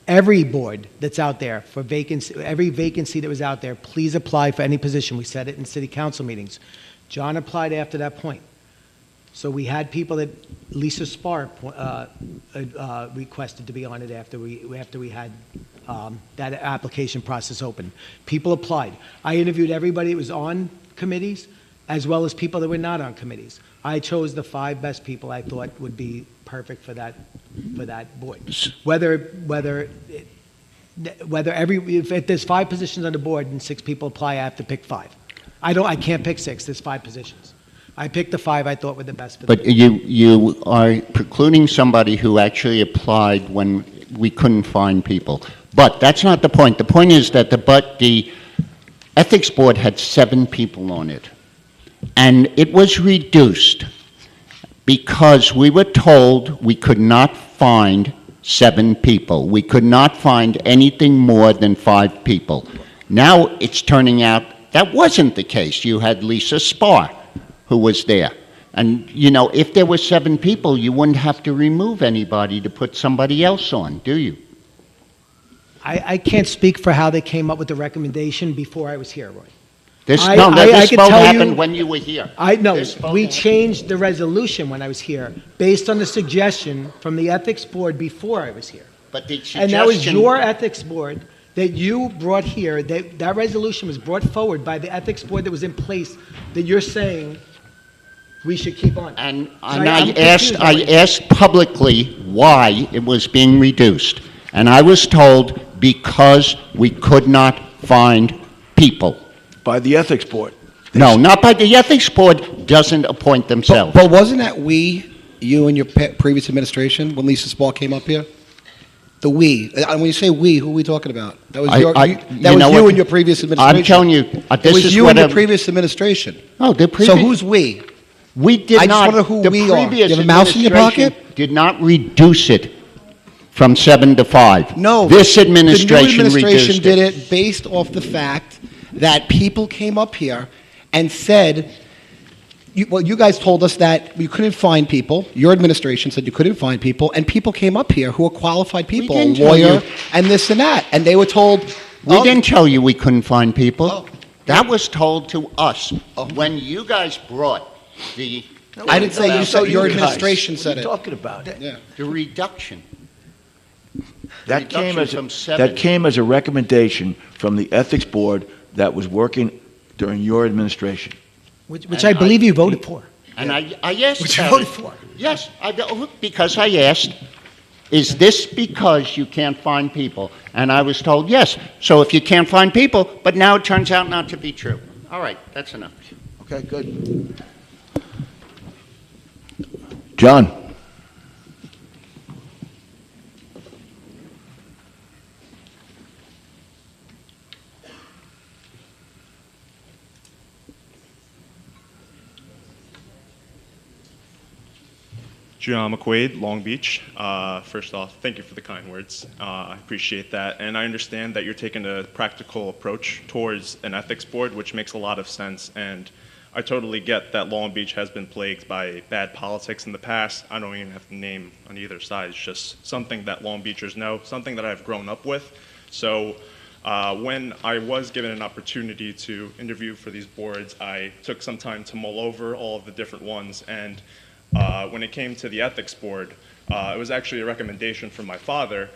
every board that's out there for vacancy, every vacancy that was out there, please apply for any position. We said it in city council meetings. John applied after that point. So we had people that Lisa Spar requested to be on it after we had that application process open. People applied. I interviewed everybody that was on committees, as well as people that were not on committees. I chose the 5 best people I thought would be perfect for that board. If there's 5 positions on the board and 6 people apply, I have to pick 5. I can't pick 6. There's 5 positions. I picked the 5 I thought were the best for the But you are precluding somebody who actually applied when we couldn't find people. But that's not the point. The point is that the ethics board had 7 people on it. And it was reduced because we were told we could not find 7 people. We could not find anything more than 5 people. Now it's turning out that wasn't the case. You had Lisa Spar, who was there. And, you know, if there were 7 people, you wouldn't have to remove anybody to put somebody else on, do you? I can't speak for how they came up with the recommendation before I was here, Roy. This I vote could tell happened you- when you were here. I know, This vote we happened- changed the resolution when I was here, based on the suggestion from the Ethics Board before I was here. But the And that was suggestion- your Ethics Board that you brought here, that resolution was brought forward by the Ethics Board that was in place, that you're saying we should keep on. And I'm I confused on what you- asked publicly why it was being reduced. And I was told because we could not find people. By the Ethics Board. No, not by the Ethics Board doesn't appoint themselves. But wasn't that you and your previous administration, when Lisa Spall came up here? The we. When you say we, who are we talking about? That was you and your previous administration. I'm telling you, It this was is you what and your I'm- previous administration. Oh, the So previous- who's we? We did I just not. wonder who the we are. previous You have a mouse in your administration pocket? Did not reduce it from 7 to 5. No. This The administration new administration reduced did it. it based off the fact that people came up here and said, you guys told us that you couldn't find people. Your administration said you couldn't find people, and people came up here who are qualified people, a didn't tell lawyer, you. and this and that, and they were told. We didn't tell you we couldn't find people. That was told to us when you guys brought the. I didn't say you, so your guys. administration What said are it. you talking about? Yeah. The reduction. That came as, Reduction from that 7. came as a recommendation from the Ethics Board that was working during your administration. Which I believe you voted for. And I asked Which you about voted it. for. Yes, because I asked, is this because you can't find people? And I was told, yes. So if you can't find people, but now it turns out not to be true. All right, that's enough. Okay, good. John? John McQuaid, Long Beach. First off, thank you for the kind words. I appreciate that. And I understand that you're taking a practical approach towards an ethics board, which makes a lot of sense. And I totally get that Long Beach has been plagued by bad politics in the past. I don't even have to name on either side. It's just something that Long Beachers know, something that I've grown up with. So when I was given an opportunity to interview for these boards, I took some time to mull over all of the different ones. And when it came to the ethics board, it was actually a recommendation from my father,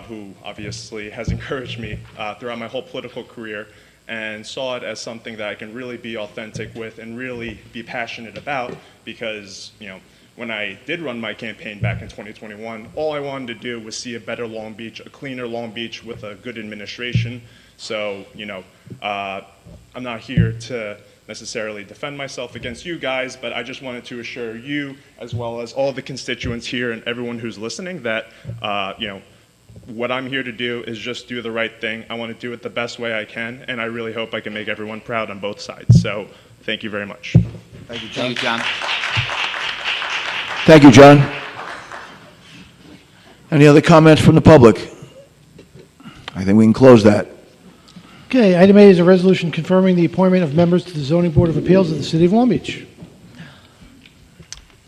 who obviously has encouraged me throughout my whole political career and saw it as something that I can really be authentic with and really be passionate about because, you know, when I did run my campaign back in 2021, all I wanted to do was see a better Long Beach, a cleaner Long Beach with a good administration. So, you know, I'm not here to necessarily defend myself against you guys, but I just wanted to assure you, as well as all the constituents here and everyone who's listening, that you know, what I'm here to do is just do the right thing. I want to do it the best way I can, and I really hope I can make everyone proud on both sides. So, thank you very much. Thank you, John. Thank you, John. Thank you, John. Any other comments from the public? I think we can close that. Okay, item 8 is a resolution confirming the appointment of members to the Zoning Board of Appeals of the City of Long Beach.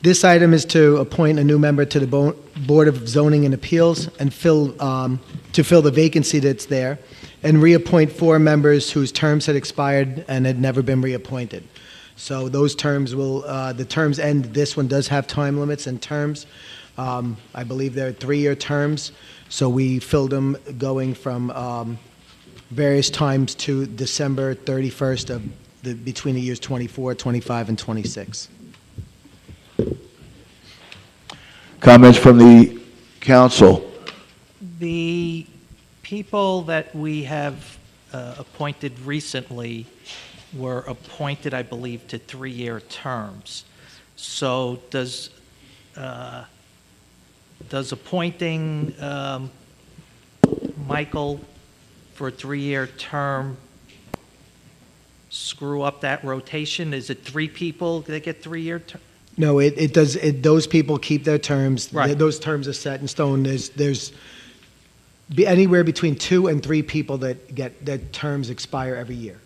This item is to appoint a new member to the Board of Zoning and Appeals and to fill the vacancy that's there, and reappoint 4 members whose terms had expired and had never been reappointed. So those terms will, the terms end, this one does have time limits and terms. I believe they're 3-year terms, so we filled them going from various times to December 31st of between the years 24, 25, and 26. Comments from the council? The people that we have appointed recently were appointed, I believe, to 3-year terms. So does appointing Michael for a 3-year term screw up that rotation? Is it 3 people that get 3-year terms? No, it does, those people keep their terms. Right. Those terms are set in stone. There's anywhere between 2 and 3 people that get, their terms expire every year.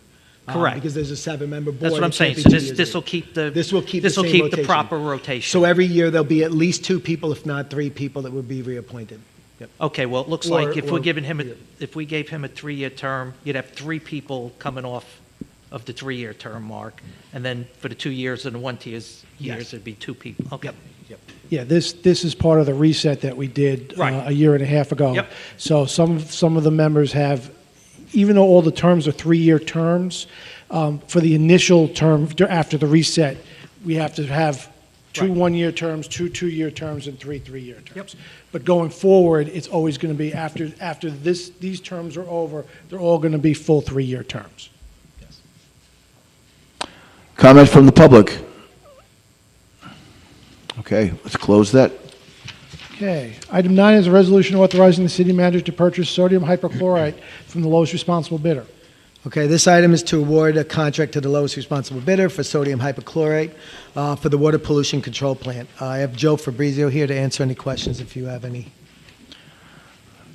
Correct. Because there's a 7-member board. That's what I'm it saying. can't So be 2 years this will either. keep the This will keep this will the keep same the rotation. proper rotation. So every year, there'll be at least 2 people, if not 3 people, that would be reappointed. Okay, well, it looks Or- like if or- we're giving him, yeah. if we gave him a 3-year term, you'd have 3 people coming off of the 3-year term mark, and then for the 2 years and the 1 years, Yes. it'd be 2 people. Okay. Yeah, this is part of the reset that we did Right. a year and a half ago. Yep. So some of the members have, even though all the terms are 3-year terms, for the initial term after the reset, we have to have 2 Right. 1-year terms, 2 2-year terms, and 3 3-year terms. But going forward, it's always going to be after these terms are over, they're all going to be full 3-year terms. Comment from the public? Okay, let's close that. Okay. Item 9 is a resolution authorizing the city manager to purchase sodium hypochlorite from the lowest responsible bidder. Okay, this item is to award a contract to the lowest responsible bidder for sodium hypochlorite for the water pollution control plant. I have Joe Fabrizio here to answer any questions if you have any.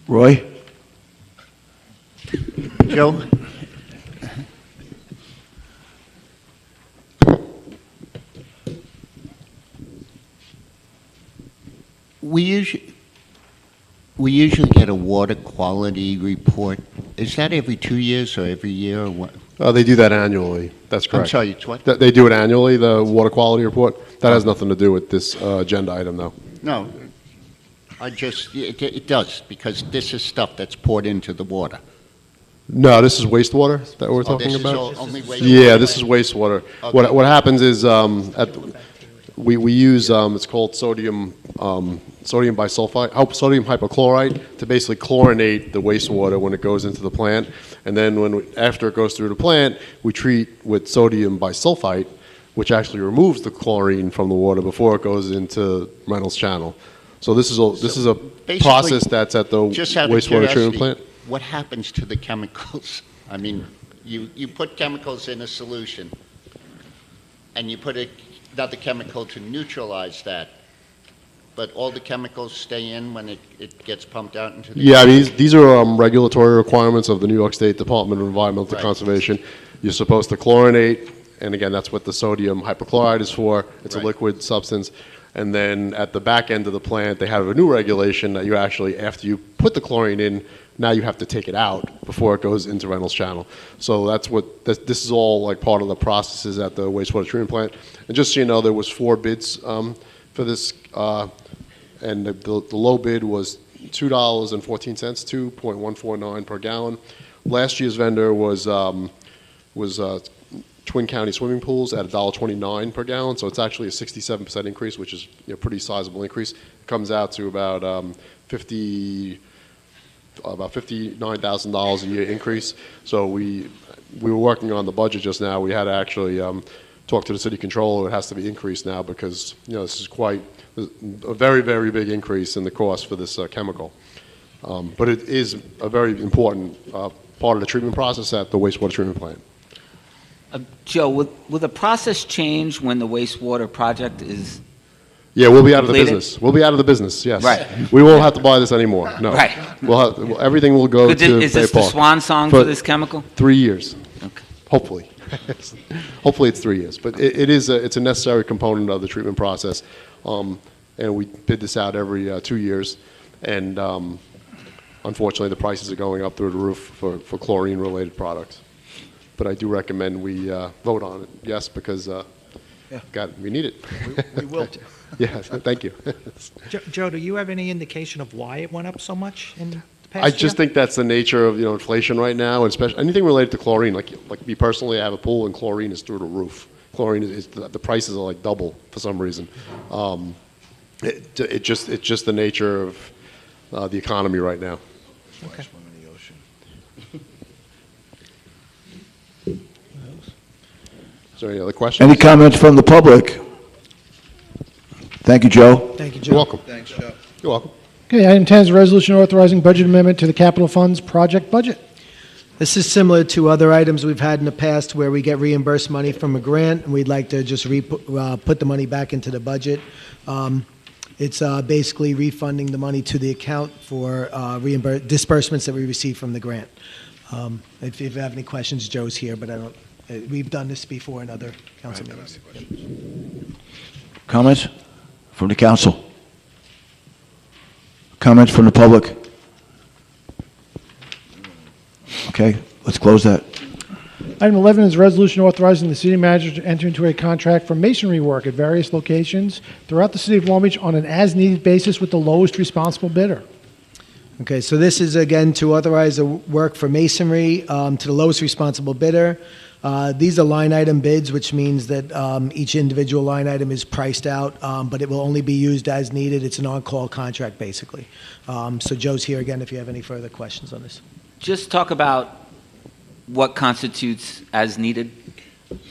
Roy? Joe? We usually get a water quality report. Is that every 2 years or every year or what? They do that annually. That's correct. I'm sorry, it's what? They do it annually, the water quality report. That has nothing to do with this agenda item, though. No, it does, because this is stuff that's poured into the water. No, this is wastewater that we're Oh, talking this is about? all- only wastewater? Yeah, this is wastewater. Okay. What happens is, we use, it's called sodium bisulfite, sodium hypochlorite, to basically chlorinate the wastewater when it goes into the plant. And then after it goes through the plant, we treat with sodium bisulfite, which actually removes the chlorine from the water before it goes into Reynolds Channel. So this is a Basically, process that's at the just out of wastewater treatment curiosity, plant. what happens to the chemicals? I mean, you put chemicals in a solution, and you put another chemical to neutralize that, but all the chemicals stay in when it gets pumped out into the... Yeah, I mean, these are regulatory requirements of the New York State Department of Environmental Conservation. You're supposed to chlorinate, and again, that's what the sodium hypochlorite is for. It's a liquid substance. And then at the back end of the plant, they have a new regulation that you actually, after you put the chlorine in, now you have to take it out before it goes into Reynolds Channel. So that's what, this is all like part of the processes at the wastewater treatment plant. And just so you know, there was 4 bids for this, and the low bid was $2.14, 2.149 per gallon. Last year's vendor was Twin County Swimming Pools at $1.29 per gallon, so it's actually a 67% increase, which is a pretty sizable increase. It comes out to about $59,000 a year increase. So we were working on the budget just now. We had to actually talk to the city controller. It has to be increased now because this is quite a very, very big increase in the cost for this chemical. But it is a very important part of the treatment process at the wastewater treatment plant. Joe, will the process change when the wastewater project is Yeah, we'll be out of the completed? business. We'll be out of the business, yes. Right. We won't have to buy this anymore, no. Right. Everything will go to Is this Bay the Park. swan song for this chemical? 3 years. Okay. Hopefully. Hopefully it's 3 years. But it's a necessary component of the treatment process. And we bid this out every 2 years. And unfortunately, the prices are going up through the roof for chlorine-related products. But I do recommend we vote on it, yes, because we need it. We will. Yes, thank you. Joe, do you have any indication of why it went up so much in the past I just year? think that's the nature of inflation right now, and especially anything related to chlorine. Like me personally, I have a pool, and chlorine is through the roof. Chlorine is the prices are like double for some reason. It's just the nature of the economy right now. Okay. Is there any other questions? Any comments from the public? Thank you, Joe. Thank you, Joe. You're welcome. Thanks, Joe. You're welcome. Okay, item 10 is a resolution authorizing budget amendment to the capital funds project budget. This is similar to other items we've had in the past where we get reimbursed money from a grant, and we'd like to just put the money back into the budget. It's basically refunding the money to the account for disbursements that we receive from the grant. If you have any questions, Joe's here, but we've done this before in other council meetings. Comments from the council? Comments from the public? Okay, let's close that. Item 11 is a resolution authorizing the city manager to enter into a contract for masonry work at various locations throughout the city of Long Beach on an as-needed basis with the lowest responsible bidder. Okay, so this is again to authorize the work for masonry to the lowest responsible bidder. These are line item bids, which means that each individual line item is priced out, but it will only be used as needed. It's an on-call contract, basically. So Joe's here again if you have any further questions on this. Just talk about what constitutes as needed.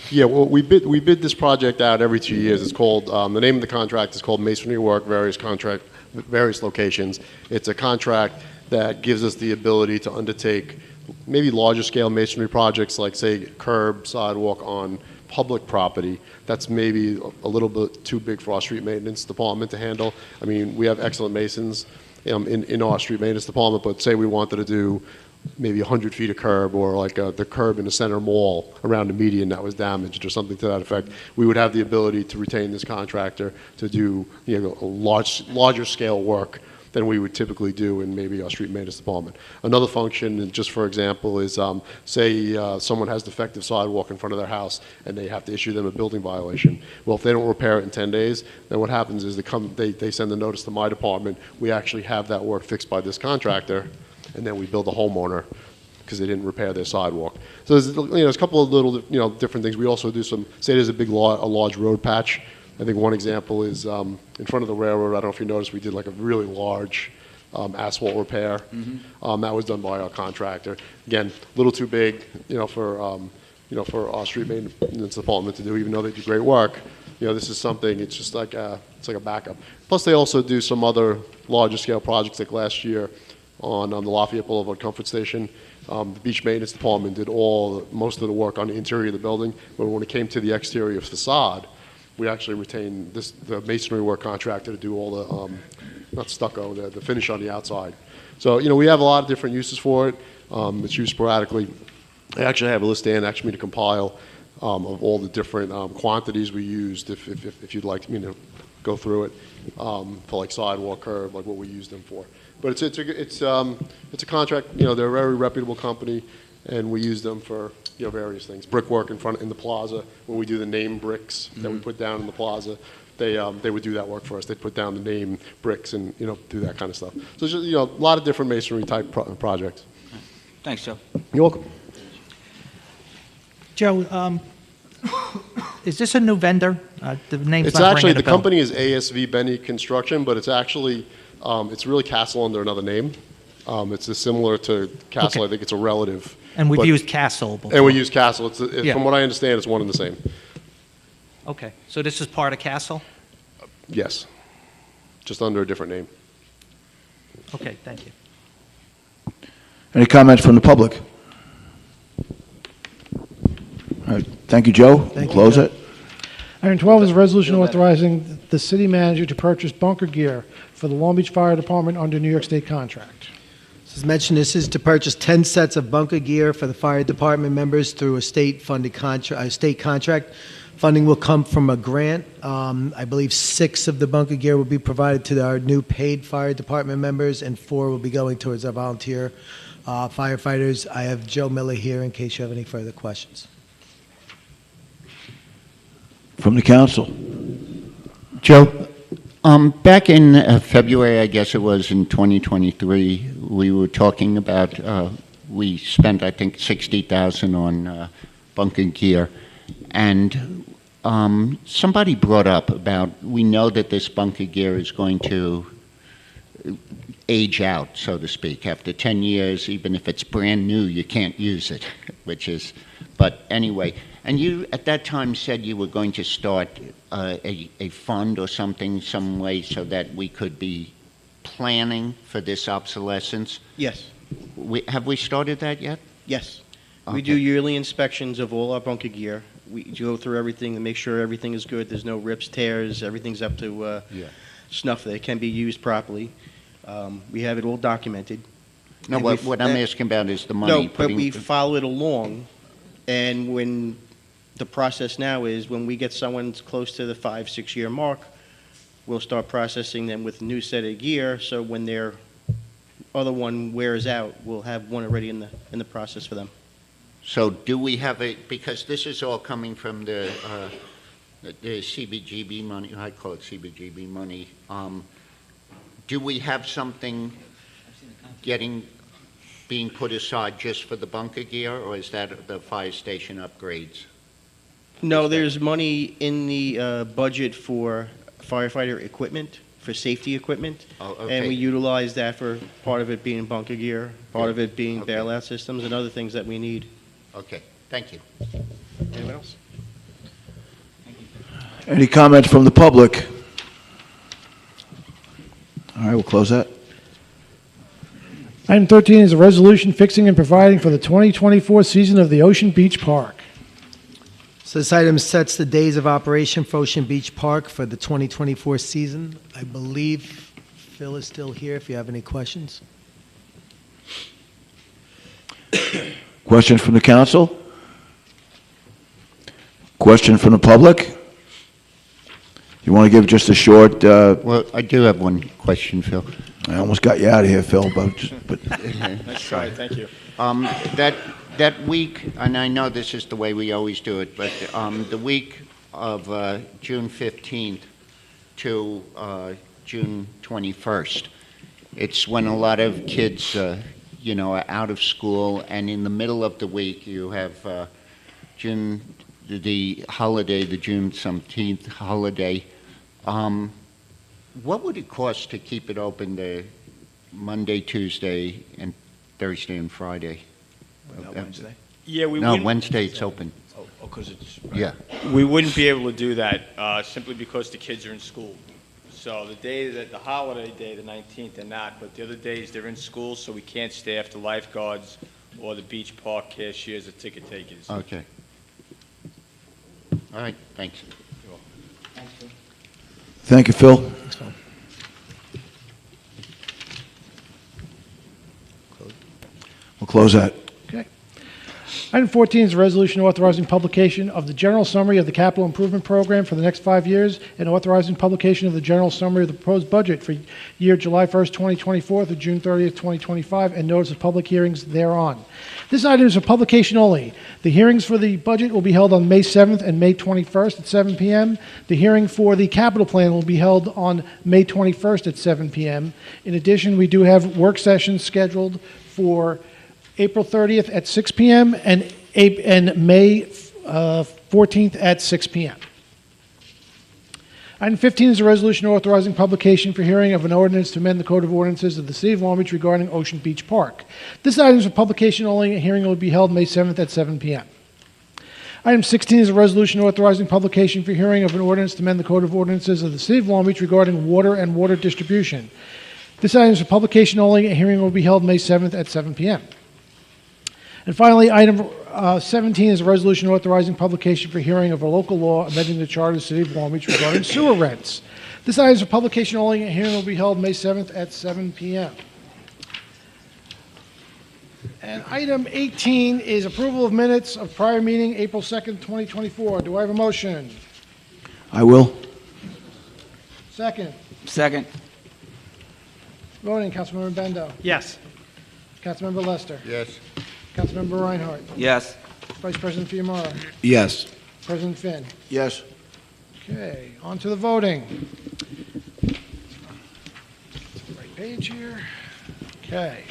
Yeah, well, we bid this project out every 2 years. It's called, the name of the contract is called Masonry Work, various locations. It's a contract that gives us the ability to undertake maybe larger scale masonry projects like, say, curb, sidewalk on public property. That's maybe a little bit too big for our street maintenance department to handle. I mean, we have excellent masons in our street maintenance department, but say we wanted to do maybe 100 feet of curb, or like the curb in the center mall around the median that was damaged or something to that effect, we would have the ability to retain this contractor to do a larger scale work than we would typically do in maybe our street maintenance department. Another function, just for example, is say someone has defective sidewalk in front of their house and they have to issue them a building violation. Well, if they don't repair it in 10 days, then what happens is they send a notice to my department. We actually have that work fixed by this contractor, and then we bill the homeowner because they didn't repair their sidewalk. So there's a couple of little different things. We also do some, say there's a large road patch. I think one example is in front of the railroad. I don't know if you noticed, we did like a really large asphalt repair. That was done by our contractor. Again, a little too big, for our street maintenance department to do, even though they do great work. This is something. It's just like it's like a backup. Plus, they also do some other larger scale projects. Like last year on the Lafayette Boulevard Comfort Station, the beach maintenance department did most of the work on the interior of the building. But when it came to the exterior facade, we actually retained the masonry work contractor to do all the, not stucco, the finish on the outside. So, we have a lot of different uses for it. It's used sporadically. I actually have a list to ask me to compile of all the different quantities we used, if you'd like me to go through it, for like sidewalk, curb, like what we use them for. But it's a contract. They're a very reputable company, and we use them for various things. Brickwork in the plaza, when we do the name bricks that we put down in the plaza, they would do that work for us. They'd put down the name bricks and do that kind of stuff. So it's just, a lot of different masonry type projects. Thanks, Joe. You're welcome. Joe, is this a new vendor? The name's It's not actually, ringing a the bell. company is ASV Benny Construction, but it's actually, it's really Castle under another name. It's similar to Castle. Okay. I think it's a relative. And we've but- used Castle before. And we use Castle. Yeah. From what I understand, it's one and the same. Okay, so this is part of Castle? Yes. Just under a different name. Okay, thank you. Any comments from the public? All right, thank you, Joe. Close it. Item 12 is a resolution authorizing the city manager to purchase bunker gear for the Long Beach Fire Department under New York State contract. As mentioned, this is to purchase 10 sets of bunker gear for the fire department members through a state-funded contract. Funding will come from a grant. I believe 6 of the bunker gear will be provided to our new paid fire department members, and 4 will be going towards our volunteer firefighters. I have Joe Miller here in case you have any further questions. From the council. Joe, back in February, I guess it was, in 2023, we were talking about, we spent, I think, $60,000 on bunker gear, and somebody brought up about, we know that this bunker gear is going to age out, so to speak. After 10 years, even if it's brand new, you can't use it, which is, but anyway. And you, at that time, said you were going to start a fund or something, some way, so that we could be planning for this obsolescence. Yes. Have we started that yet? Yes. Okay. We do yearly inspections of all our bunker gear. We go through everything to make sure everything is good. There's no rips, tears. Everything's up to snuff that it can be used properly. We have it all documented. No, And what I'm asking about is the money. No, but we follow it along, and when the process now is when we get someone close to the 5-6 year mark, we'll start processing them with a new set of gear, so when their other one wears out, we'll have one already in the process for them. So do we have because this is all coming from the CBGB money, I call it CBGB money. Do we have something being put aside just for the bunker gear, or is that the fire station upgrades? No, there's money in the budget for firefighter equipment, for safety equipment. Oh, okay. And we utilize that for part of it being bunker gear, part of it being bailout systems, and other things that we need. Okay, thank you. Anyone else? Any comments from the public? All right, we'll close that. Item 13 is a resolution fixing and providing for the 2024 season of the Ocean Beach Park. So this item sets the days of operation for Ocean Beach Park for the 2024 season. I believe Phil is still here if you have any questions. Questions from the council? Question from the public? You want to give just a short... Well, I do have one question, Phil. I almost got you out of here, Phil, but... Nice try, thank you. That week, and I know this is the way we always do it, but the week of June 15th to June 21st, it's when a lot of kids, are out of school, and in the middle of the week, you have the holiday, the June 17th holiday. What would it cost to keep it open the Monday, Tuesday, and Thursday and Friday? Wednesday? Yeah, No, Wednesday it's open. Oh, because it's... Yeah. We wouldn't be able to do that simply because the kids are in school. So the holiday day, the 19th, they're not, but the other days they're in school, so we can't staff the lifeguards or the beach park cashiers or ticket takers. Okay. All right, thanks. Thank you, Phil. We'll close that. Okay. Item 14 is a resolution authorizing publication of the general summary of the capital improvement program for the next 5 years and authorizing publication of the general summary of the proposed budget for year July 1st, 2024 through June 30th, 2025, and notice of public hearings thereon. This item is for publication only. The hearings for the budget will be held on May 7th and May 21st at 7 p.m. The hearing for the capital plan will be held on May 21st at 7 p.m. In addition, we do have work sessions scheduled for April 30th at 6 p.m. and May 14th at 6 p.m. Item 15 is a resolution authorizing publication for hearing of an ordinance to amend the Code of Ordinances of the City of Long Beach regarding Ocean Beach Park. This item is for publication only. A hearing will be held May 7th at 7 p.m. Item 16 is a resolution authorizing publication for hearing of an ordinance to amend the Code of Ordinances of the City of Long Beach regarding water and water distribution. This item is for publication only. A hearing will be held May 7th at 7 p.m. And finally, item 17 is a resolution authorizing publication for hearing of a local law amending the charter of the City of Long Beach regarding sewer rents. This item is for publication only. A hearing will be held May 7th at 7 p.m. And item 18 is approval of minutes of prior meeting, April 2nd, 2024. Do I have a motion? I will. Second. Second. Voting, Councilmember Bendo. Yes. Councilmember Lester. Yes. Councilmember Reinhardt. Yes. Vice President Fiumara. Yes. President Finn. Yes. Okay, on to the voting. Right page here. Okay.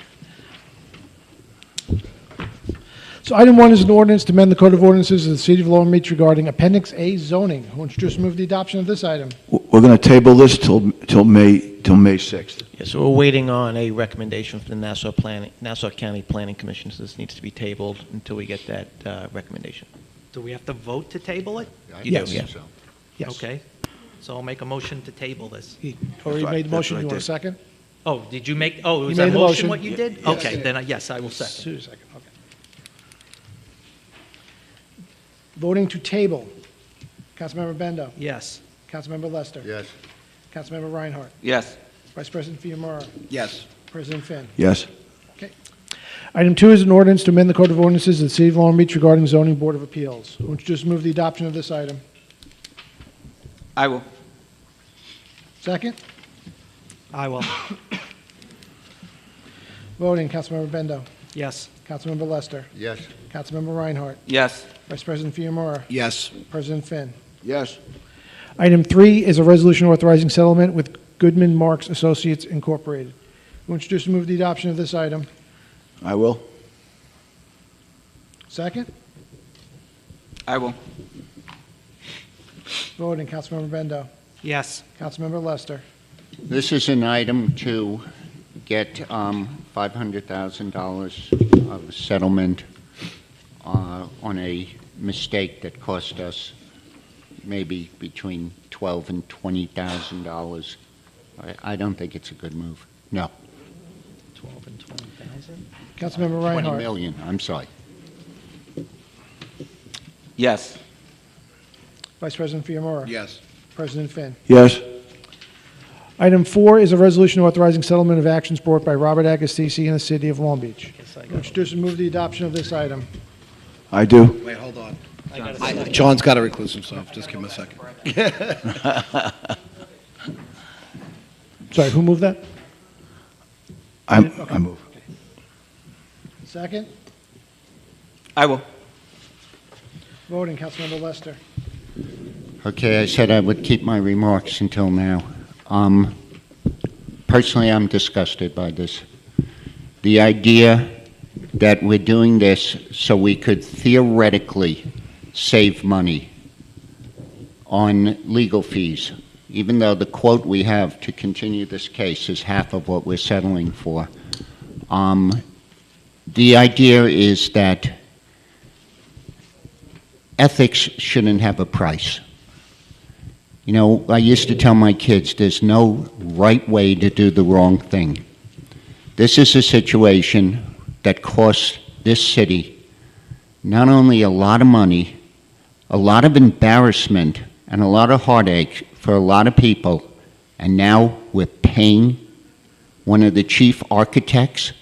So item 1 is an ordinance to amend the Code of Ordinances of the City of Long Beach regarding Appendix A zoning. Who wants to just move the adoption of this item? We're going to table this till May 6th. Yeah, so we're waiting on a recommendation from the Nassau County Planning Commission, so this needs to be tabled until we get that recommendation. Do we have to vote to table it? You do, yeah. Yes. Okay. So I'll make a motion to table this. He already made the motion. You want a second? Oh, did you make, oh, You was made that the motion motion. what you did? Yes. Okay, then yes, I will second. Sue, second. Okay. Voting to table. Councilmember Bendo. Yes. Councilmember Lester. Yes. Councilmember Reinhardt. Yes. Vice President Fiumara. Yes. President Finn. Yes. Okay. Item 2 is an ordinance to amend the Code of Ordinances of the City of Long Beach regarding zoning board of appeals. Who wants to just move the adoption of this item? I will. Second? I will. Voting, Councilmember Bendo. Yes. Councilmember Lester. Yes. Councilmember Reinhardt. Yes. Vice President Fiamora. Yes. President Finn. Yes. Item 3 is a resolution authorizing settlement with Goodman Marks Associates Incorporated. Who will introduce and move the adoption of this item? I will. Second? I will. Voting, Councilmember Bendo. Yes. Councilmember Lester. This is an item to get $500,000 of settlement on a mistake that cost us maybe between $12,000 and $20,000. I don't think it's a good move. No. 12 and 20,000? Councilmember 20 Reinhardt. million, I'm sorry. Yes. Vice President Fiamora. Yes. President Finn. Yes. Item 4 is a resolution authorizing settlement of actions brought by Robert Agostisi in the city of Long Beach. Introduce and move the adoption of this item. I do. Wait, hold on. John's got to recluse himself. Just give him a second. Sorry, who moved that? I move. Second? I will. Voting, Councilmember Lester. Okay, I said I would keep my remarks until now. Personally, I'm disgusted by this. The idea that we're doing this so we could theoretically save money on legal fees, even though the quote we have to continue this case is half of what we're settling for. The idea is that ethics shouldn't have a price. You know, I used to tell my kids there's no right way to do the wrong thing. This is a situation that costs this city not only a lot of money, a lot of embarrassment, and a lot of heartache for a lot of people, and now we're paying one of the chief architects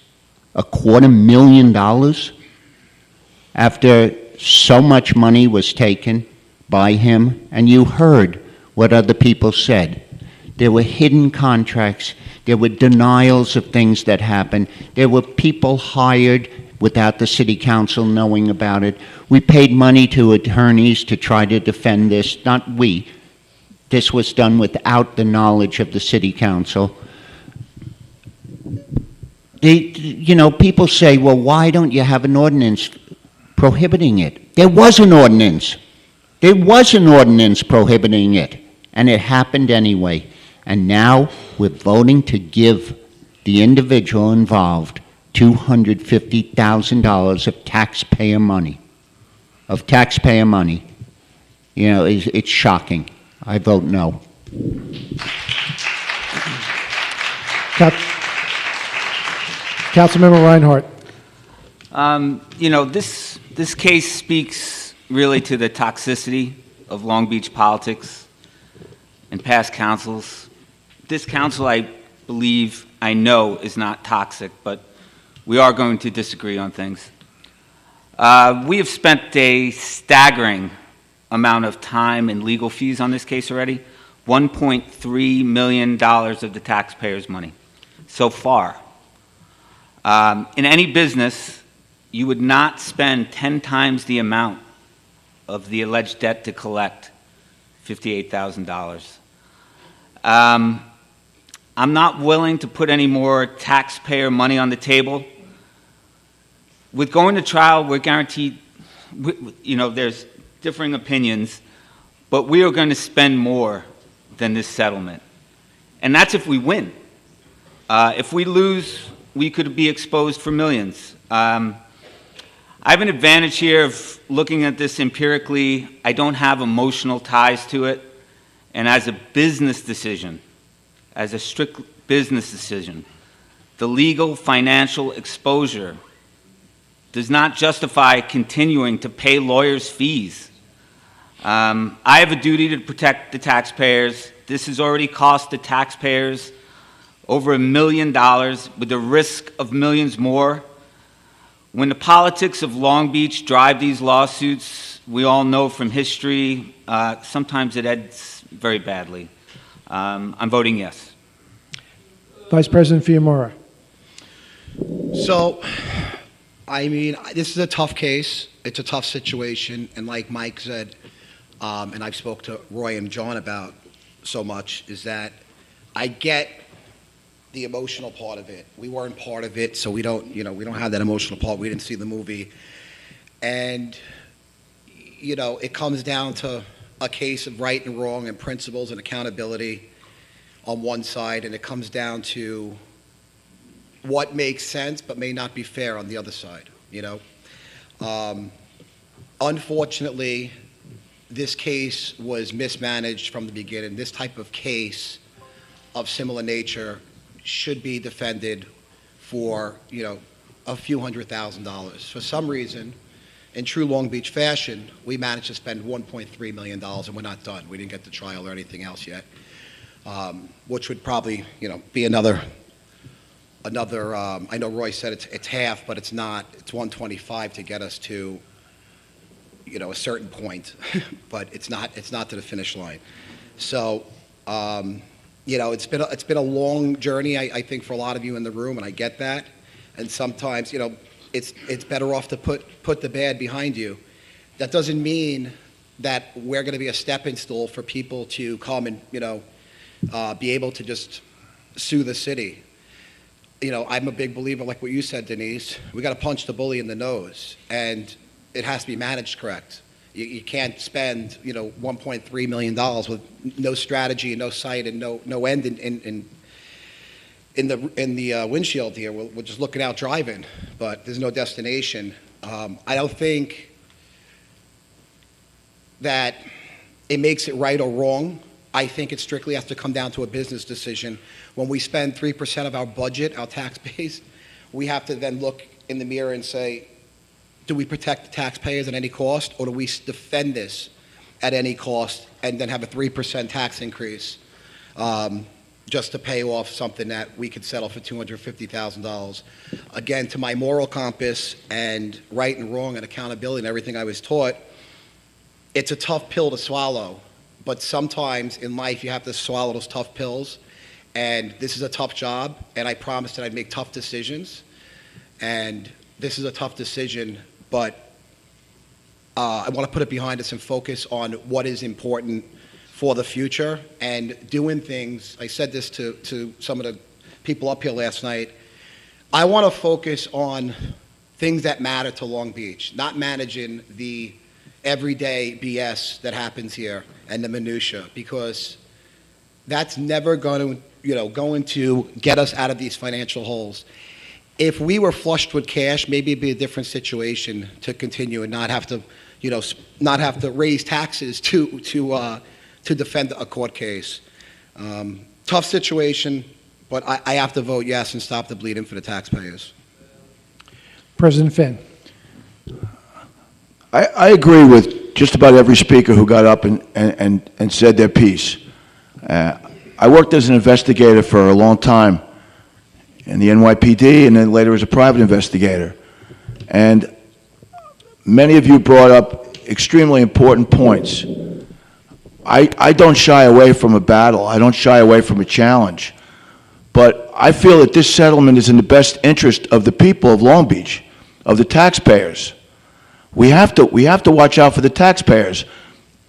$250,000 after so much money was taken by him, and you heard what other people said. There were hidden contracts. There were denials of things that happened. There were people hired without the city council knowing about it. We paid money to attorneys to try to defend this. Not we. This was done without the knowledge of the city council. People say, well, why don't you have an ordinance prohibiting it? There was an ordinance. There was an ordinance prohibiting it, and it happened anyway. And now we're voting to give the individual involved $250,000 of taxpayer money. You know, it's shocking. I vote no. Councilmember Reinhardt. This case speaks really to the toxicity of Long Beach politics and past councils. This council, I believe, I know, is not toxic, but we are going to disagree on things. We have spent a staggering amount of time in legal fees on this case already, $1.3 million of the taxpayers' money so far. In any business, you would not spend 10 times the amount of the alleged debt to collect, $58,000. I'm not willing to put any more taxpayer money on the table. With going to trial, we're guaranteed, there's differing opinions, but we are going to spend more than this settlement. And that's if we win. If we lose, we could be exposed for millions. I have an advantage here of looking at this empirically. I don't have emotional ties to it. And as a business decision, as a strict business decision, the legal financial exposure does not justify continuing to pay lawyers' fees. I have a duty to protect the taxpayers. This has already cost the taxpayers over $1 million with the risk of millions more. When the politics of Long Beach drive these lawsuits, we all know from history, sometimes it ends very badly. I'm voting yes. Vice President Fiamora. So, I mean, this is a tough case. It's a tough situation, and like Mike said, and I've spoke to Roy and John about so much, is that I get the emotional part of it. We weren't part of it, so we don't have that emotional part. We didn't see the movie. And, it comes down to a case of right and wrong and principles and accountability on one side, and it comes down to what makes sense but may not be fair on the other side, Unfortunately, this case was mismanaged from the beginning. This type of case of similar nature should be defended for, a few $100,000. For some reason, in true Long Beach fashion, we managed to spend $1.3 million, and we're not done. We didn't get the trial or anything else yet, which would probably, be another. I know Roy said it's half, but it's not. It's 125 to get us to, a certain point, but it's not to the finish line. So, it's been a long journey, I think, for a lot of you in the room, and I get that. And sometimes, it's better off to put the bad behind you. That doesn't mean that we're going to be a stepping stool for people to come and, be able to just sue the city. I'm a big believer, like what you said, Denise. We got to punch the bully in the nose, and it has to be managed correct. You can't spend, $1.3 million with no strategy, no sight, and no end in the windshield here. We're just looking out driving, but there's no destination. I don't think that it makes it right or wrong. I think it strictly has to come down to a business decision. When we spend 3% of our budget, our tax base, we have to then look in the mirror and say, do we protect the taxpayers at any cost, or do we defend this at any cost and then have a 3% tax increase just to pay off something that we could settle for $250,000? Again, to my moral compass and right and wrong and accountability and everything I was taught, it's a tough pill to swallow. But sometimes in life you have to swallow those tough pills, and this is a tough job, and I promised that I'd make tough decisions, and this is a tough decision, but I want to put it behind us and focus on what is important for the future and doing things. I said this to some of the people up here last night. I want to focus on things that matter to Long Beach, not managing the everyday BS that happens here and the minutia, because that's never going to get us out of these financial holes. If we were flushed with cash, maybe it'd be a different situation to continue and not have to raise taxes to defend a court case. Tough situation, but I have to vote yes and stop the bleeding for the taxpayers. President Finn. I agree with just about every speaker who got up and said their piece. I worked as an investigator for a long time in the NYPD and then later as a private investigator. And many of you brought up extremely important points. I don't shy away from a battle. I don't shy away from a challenge. But I feel that this settlement is in the best interest of the people of Long Beach, of the taxpayers. We have to watch out for the taxpayers.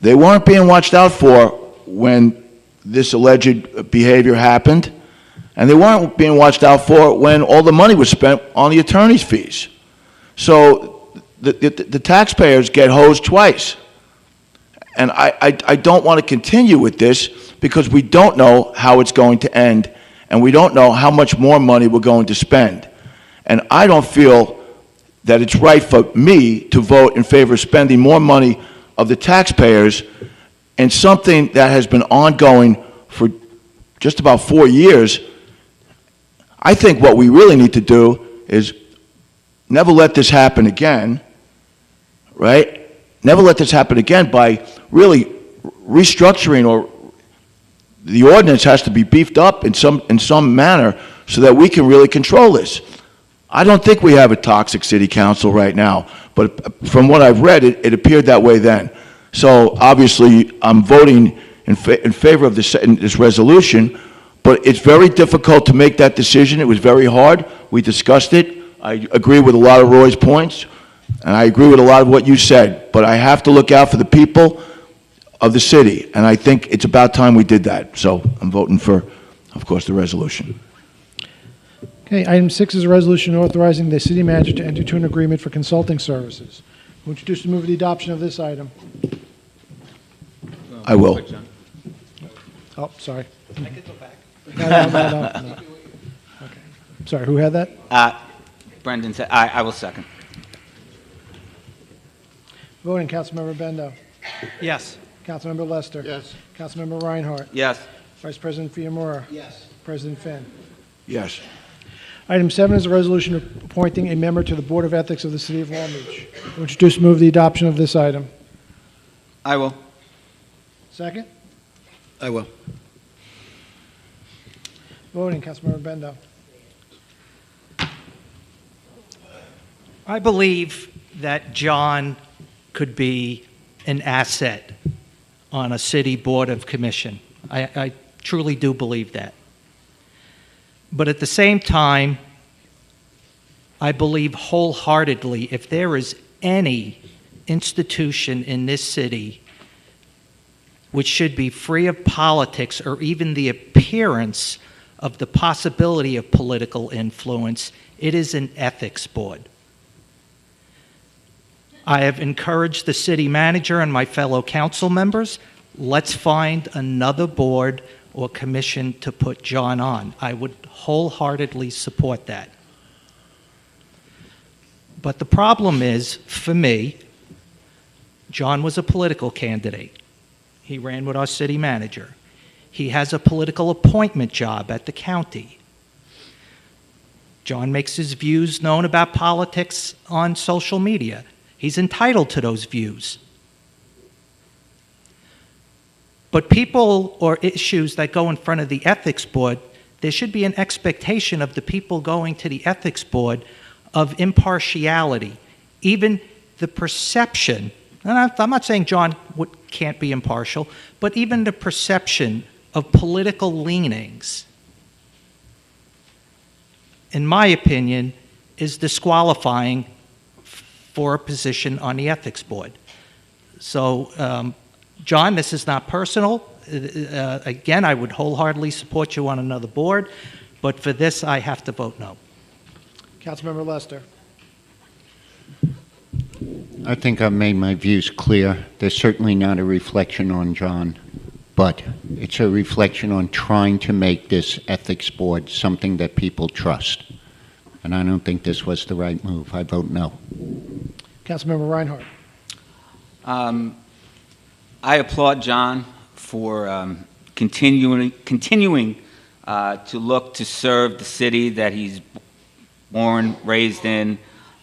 They weren't being watched out for when this alleged behavior happened, and they weren't being watched out for when all the money was spent on the attorney's fees. So the taxpayers get hosed twice. And I don't want to continue with this because we don't know how it's going to end, and we don't know how much more money we're going to spend. And I don't feel that it's right for me to vote in favor of spending more money of the taxpayers in something that has been ongoing for just about 4 years. I think what we really need to do is never let this happen again, right? Never let this happen again by really restructuring, or the ordinance has to be beefed up in some manner so that we can really control this. I don't think we have a toxic city council right now, but from what I've read, it appeared that way then. So obviously, I'm voting in favor of this resolution, but it's very difficult to make that decision. It was very hard. We discussed it. I agree with a lot of Roy's points, and I agree with a lot of what you said, but I have to look out for the people of the city, and I think it's about time we did that. So I'm voting for, of course, the resolution. Okay, item 6 is a resolution authorizing the city manager to enter into an agreement for consulting services. Who introduce and move the adoption of this item? I will. Oh, sorry. I could go back. No. Okay. Sorry, who had that? Brendan said, I will second. Voting, Councilmember Bendo. Yes. Councilmember Lester. Yes. Councilmember Reinhardt. Yes. Vice President Fiamora. Yes. President Finn. Yes. Item 7 is a resolution appointing a member to the Board of Ethics of the City of Long Beach. Who introduce and move the adoption of this item? I will. Second? I will. Voting, Councilmember Bendo. I believe that John could be an asset on a city board of commission. I truly do believe that. But at the same time, I believe wholeheartedly if there is any institution in this city which should be free of politics or even the appearance of the possibility of political influence, it is an ethics board. I have encouraged the city manager and my fellow council members, let's find another board or commission to put John on. I would wholeheartedly support that. But the problem is, for me, John was a political candidate. He ran with our city manager. He has a political appointment job at the county. John makes his views known about politics on social media. He's entitled to those views. But people or issues that go in front of the ethics board, there should be an expectation of the people going to the ethics board of impartiality, even the perception, and I'm not saying John can't be impartial, but even the perception of political leanings, in my opinion, is disqualifying for a position on the ethics board. So, John, this is not personal. Again, I would wholeheartedly support you on another board, but for this, I have to vote no. Councilmember Lester. I think I've made my views clear. There's certainly not a reflection on John, but it's a reflection on trying to make this ethics board something that people trust. And I don't think this was the right move. I vote no. Councilmember Reinhardt. I applaud John for continuing to look to serve the city that he's born, raised in,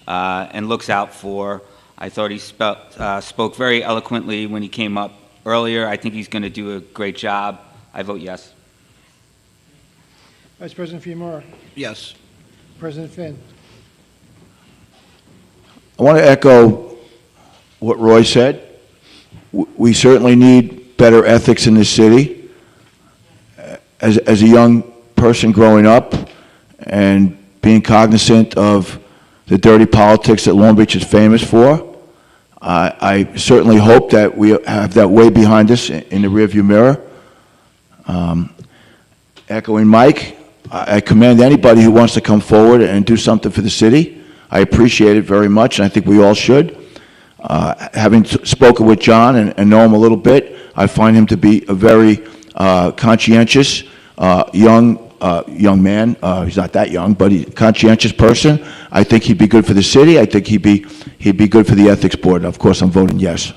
and looks out for. I thought he spoke very eloquently when he came up earlier. I think he's going to do a great job. I vote yes. Vice President Fiamora. Yes. President Finn. I want to echo what Roy said. We certainly need better ethics in this city. As a young person growing up and being cognizant of the dirty politics that Long Beach is famous for, I certainly hope that we have that way behind us in the rearview mirror. Echoing Mike, I commend anybody who wants to come forward and do something for the city. I appreciate it very much, and I think we all should. Having spoken with John and know him a little bit, I find him to be a very conscientious young man. He's not that young, but he's a conscientious person. I think he'd be good for the city. I think he'd be good for the ethics board. Of course, I'm voting yes.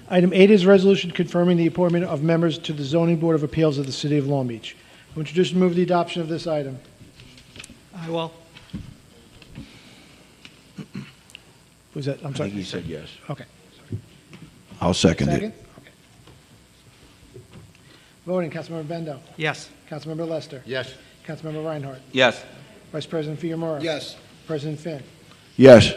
Item 8 is a resolution confirming the appointment of members to the Zoning Board of Appeals of the City of Long Beach. Who introduce and move the adoption of this item? I will. Who's that? I'm sorry. I think he said yes. Okay. I'll second it. Okay. Voting, Councilmember Bendo. Yes. Councilmember Lester. Yes. Councilmember Reinhardt. Yes. Vice President Fiamora. Yes. President Finn. Yes.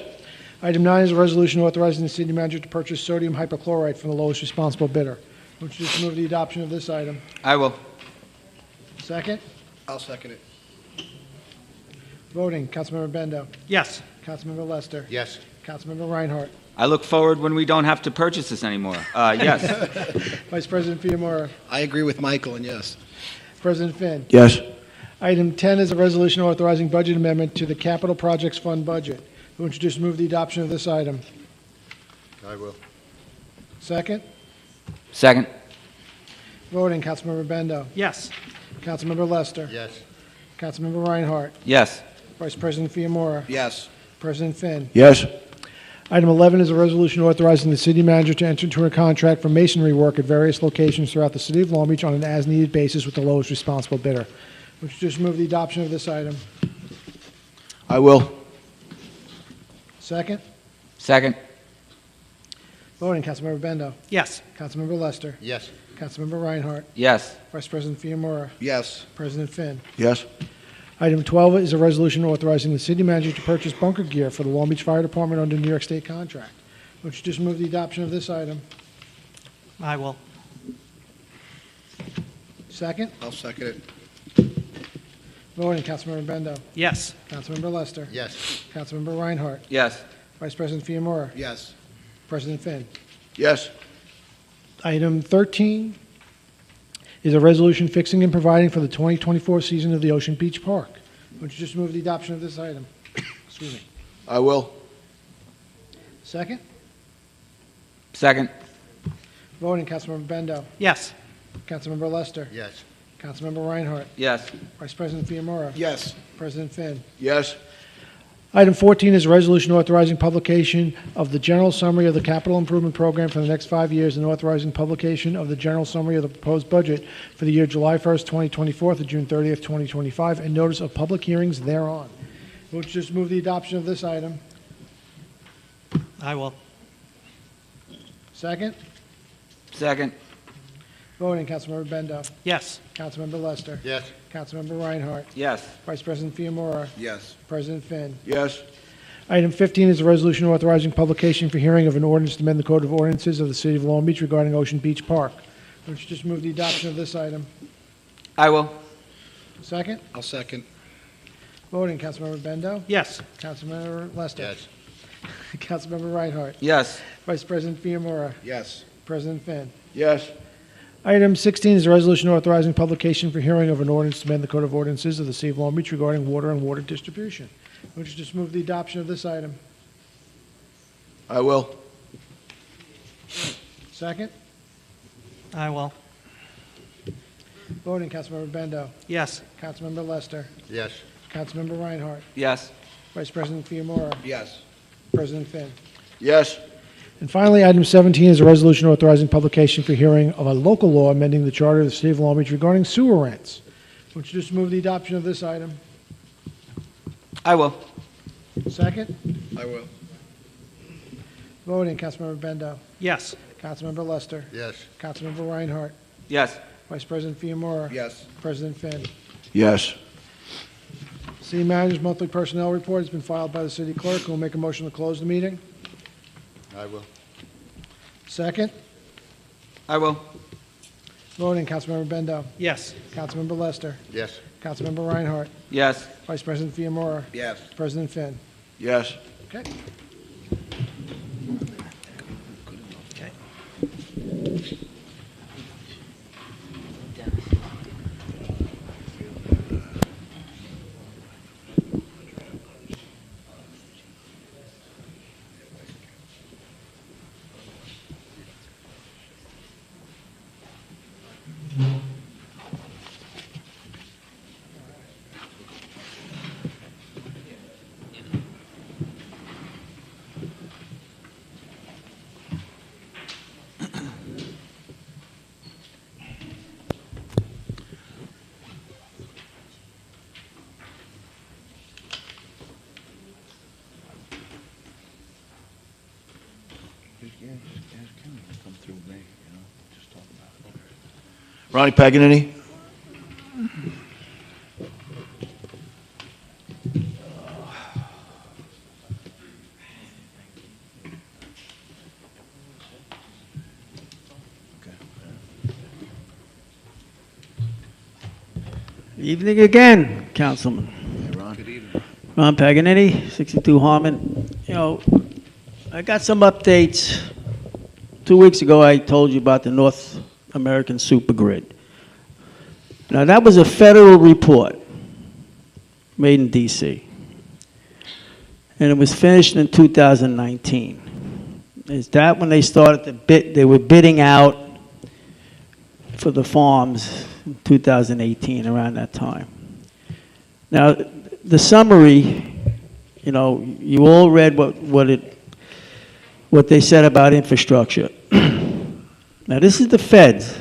Item 9 is a resolution authorizing the city manager to purchase sodium hypochlorite from the lowest responsible bidder. Would you just move the adoption of this item? I will. Second? I'll second it. Voting, Councilmember Bendo. Yes. Councilmember Lester. Yes. Councilmember Reinhardt. I look forward when we don't have to purchase this anymore. Yes. Vice President Fiamora. I agree with Michael, and yes. President Finn. Yes. Item 10 is a resolution authorizing budget amendment to the Capital Projects Fund budget. Who would introduce and move the adoption of this item? I will. Second? Second. Voting, Councilmember Bendo. Yes. Councilmember Lester. Yes. Councilmember Reinhardt. Yes. Vice President Fiamora. Yes. President Finn. Yes. Item 11 is a resolution authorizing the city manager to enter into a contract for masonry work at various locations throughout the city of Long Beach on an as-needed basis with the lowest responsible bidder. Would you just move the adoption of this item? I will. Second? Second. Voting, Councilmember Bendo. Yes. Councilmember Lester. Yes. Councilmember Reinhardt. Yes. Vice President Fiamora. Yes. President Finn. Yes. Item 12 is a resolution authorizing the city manager to purchase bunker gear for the Long Beach Fire Department under New York State contract. Would you just move the adoption of this item? I will. Second? I'll second it. Voting, Councilmember Bendo. Yes. Councilmember Lester. Yes. Councilmember Reinhardt. Yes. Vice President Fiamora. Yes. President Finn. Yes. Item 13 is a resolution fixing and providing for the 2024 season of the Ocean Beach Park. Would you just move the adoption of this item? Excuse me. I will. Second? Second. Voting, Councilmember Bendo. Yes. Councilmember Lester. Yes. Councilmember Reinhardt. Yes. Vice President Fiamora. Yes. President Finn. Yes. Item 14 is a resolution authorizing publication of the general summary of the capital improvement program for the next 5 years and authorizing publication of the general summary of the proposed budget for the year July 1st, 2024 to June 30th, 2025, and notice of public hearings thereon. We'll just move the adoption of this item. I will. Second? Second. Voting, Councilmember Bendo. Yes. Councilmember Lester. Yes. Councilmember Reinhardt. Yes. Vice President Fiamora. Yes. President Finn. Yes. Item 15 is a resolution authorizing publication for hearing of an ordinance to amend the Code of Ordinances of the City of Long Beach regarding Ocean Beach Park. Would you just move the adoption of this item? I will. Second? I'll second. Voting, Councilmember Bendo. Yes. Councilmember Lester. Yes. Councilmember Reinhardt. Yes. Vice President Fiamora. Yes. President Finn. Yes. Item 16 is a resolution authorizing publication for hearing of an ordinance to amend the Code of Ordinances of the City of Long Beach regarding water and water distribution. Would you just move the adoption of this item? I will. Second? I will. Voting, Councilmember Bendo. Yes. Councilmember Lester. Yes. Councilmember Reinhardt. Yes. Vice President Fiamora. Yes. President Finn. Yes. And finally, item 17 is a resolution authorizing publication for hearing of a local law amending the charter of the City of Long Beach regarding sewer rents. Would you just move the adoption of this item? I will. Second? I will. Voting, Councilmember Bendo. Yes. Councilmember Lester. Yes. Councilmember Reinhardt. Yes. Vice President Fiamora. Yes. President Finn. Yes. City Manager's monthly personnel report has been filed by the city clerk, who will make a motion to close the meeting. I will. Second? I will. Voting, Councilmember Bendo. Yes. Councilmember Lester. Yes. Councilmember Reinhardt. Yes. Vice President Fiamora. Yes. President Finn. Yes. Okay. Ronnie Paganini? Evening again, Councilman. Ron Paganini, 62 Harmon. You know, I got some updates. 2 weeks ago, I told you about the North American Supergrid. Now, that was a federal report made in D.C. And it was finished in 2019. Is that when they started to bid? They were bidding out for the farms in 2018, around that time. Now, the summary, you know, you all read what they said about infrastructure. Now, this is the feds.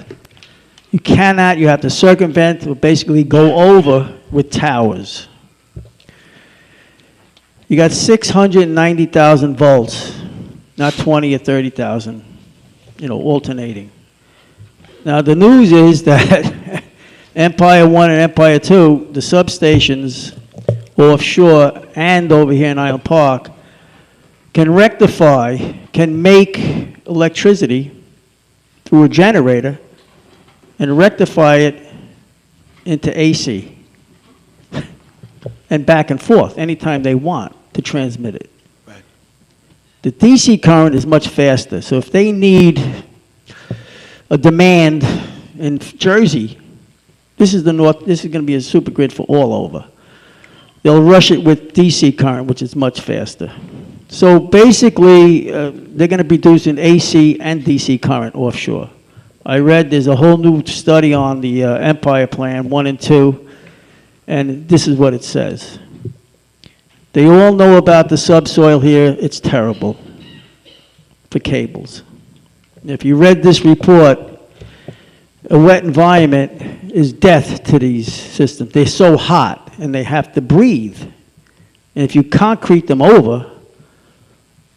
You cannot, you have to circumvent or basically go over with towers. You got 690,000 volts, not 20 or 30,000, you know, alternating. Now, the news is that Empire 1 and Empire 2, the substations offshore and over here in Island Park, can rectify, can make electricity through a generator and rectify it into AC and back and forth anytime they want to transmit it. Right. The DC current is much faster, so if they need a demand in Jersey, this is going to be a super grid for all over. They'll rush it with DC current, which is much faster. So basically, they're going to be producing AC and DC current offshore. I read there's a whole new study on the Empire Plan 1 and 2, and this is what it says. They all know about the subsoil here. It's terrible for cables. If you read this report, a wet environment is death to these systems. They're so hot, and they have to breathe. And if you concrete them over,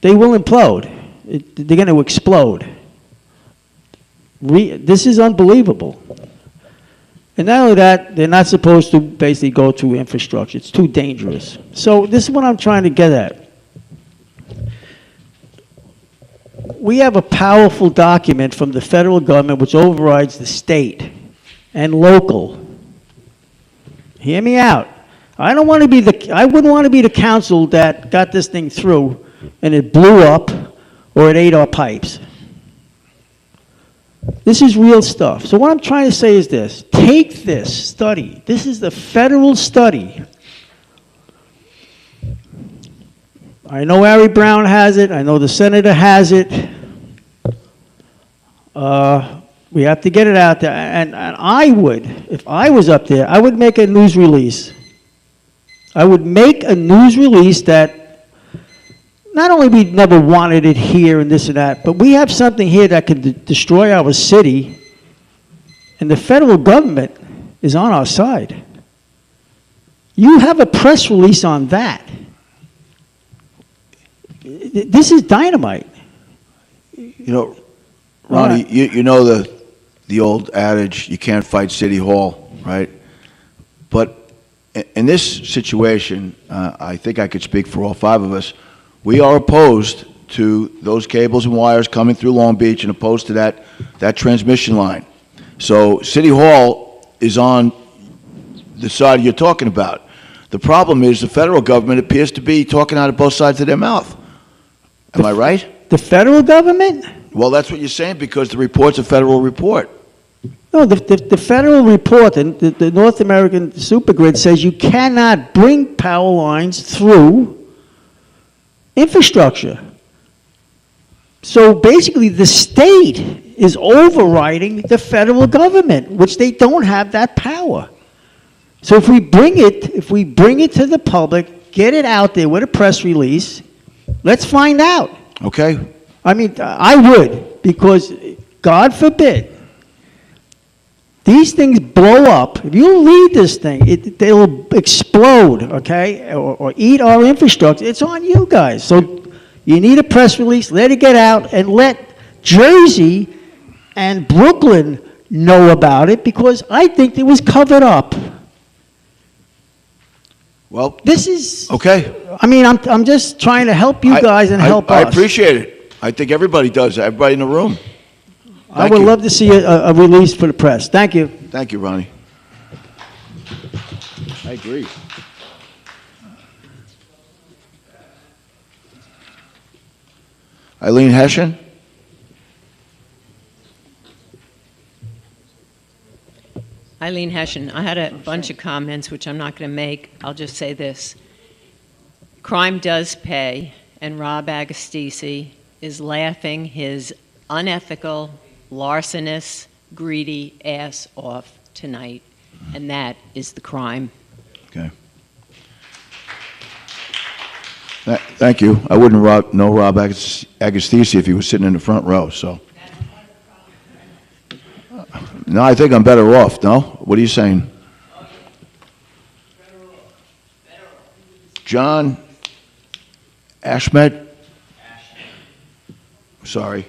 they will implode. They're going to explode. This is unbelievable. And not only that, they're not supposed to basically go to infrastructure. It's too dangerous. So this is what I'm trying to get at. We have a powerful document from the federal government which overrides the state and local. Hear me out. I wouldn't want to be the council that got this thing through and it blew up or it ate our pipes. This is real stuff. So what I'm trying to say is this. Take this study. This is the federal study. I know Harry Brown has it. I know the senator has it. We have to get it out there. And I would, if I was up there, I would make a news release. I would make a news release that not only we never wanted it here and this and that, but we have something here that could destroy our city, and the federal government is on our side. You have a press release on that. This is dynamite. You know, Ronnie, you know the old adage, you can't fight City Hall, right? But in this situation, I think I could speak for all five of us. We are opposed to those cables and wires coming through Long Beach and opposed to that transmission line. So City Hall is on the side you're talking about. The problem is the federal government appears to be talking out of both sides of their mouth. Am I right? The federal government? Well, that's what you're saying because the report's a federal report. No, the federal report, the North American Supergrid says you cannot bring power lines through infrastructure. So basically the state is overriding the federal government, which they don't have that power. So if we bring it to the public, get it out there with a press release, let's find out. Okay. I mean, I would, because God forbid, these things blow up. If you leave this thing, they'll explode, okay, or eat our infrastructure. It's on you guys. So you need a press release, let it get out, and let Jersey and Brooklyn know about it, because I think it was covered up. Well, this is... Okay. I mean, I'm just trying to help you guys and help us. I appreciate it. I think everybody does, everybody in the room. I would love to see a release for the press. Thank you. Thank you, Ronnie. I agree. Eileen Hessian? Eileen Hessian, I had a bunch of comments, which I'm not going to make. I'll just say this. Crime does pay, and Rob Agostisi is laughing his unethical, larcenous, greedy ass off tonight, and that is the crime. Okay. Thank you. I wouldn't know Rob Agostisi if he was sitting in the front row, so. No, I think I'm better off, no? What are you saying? John Ashmed? Sorry.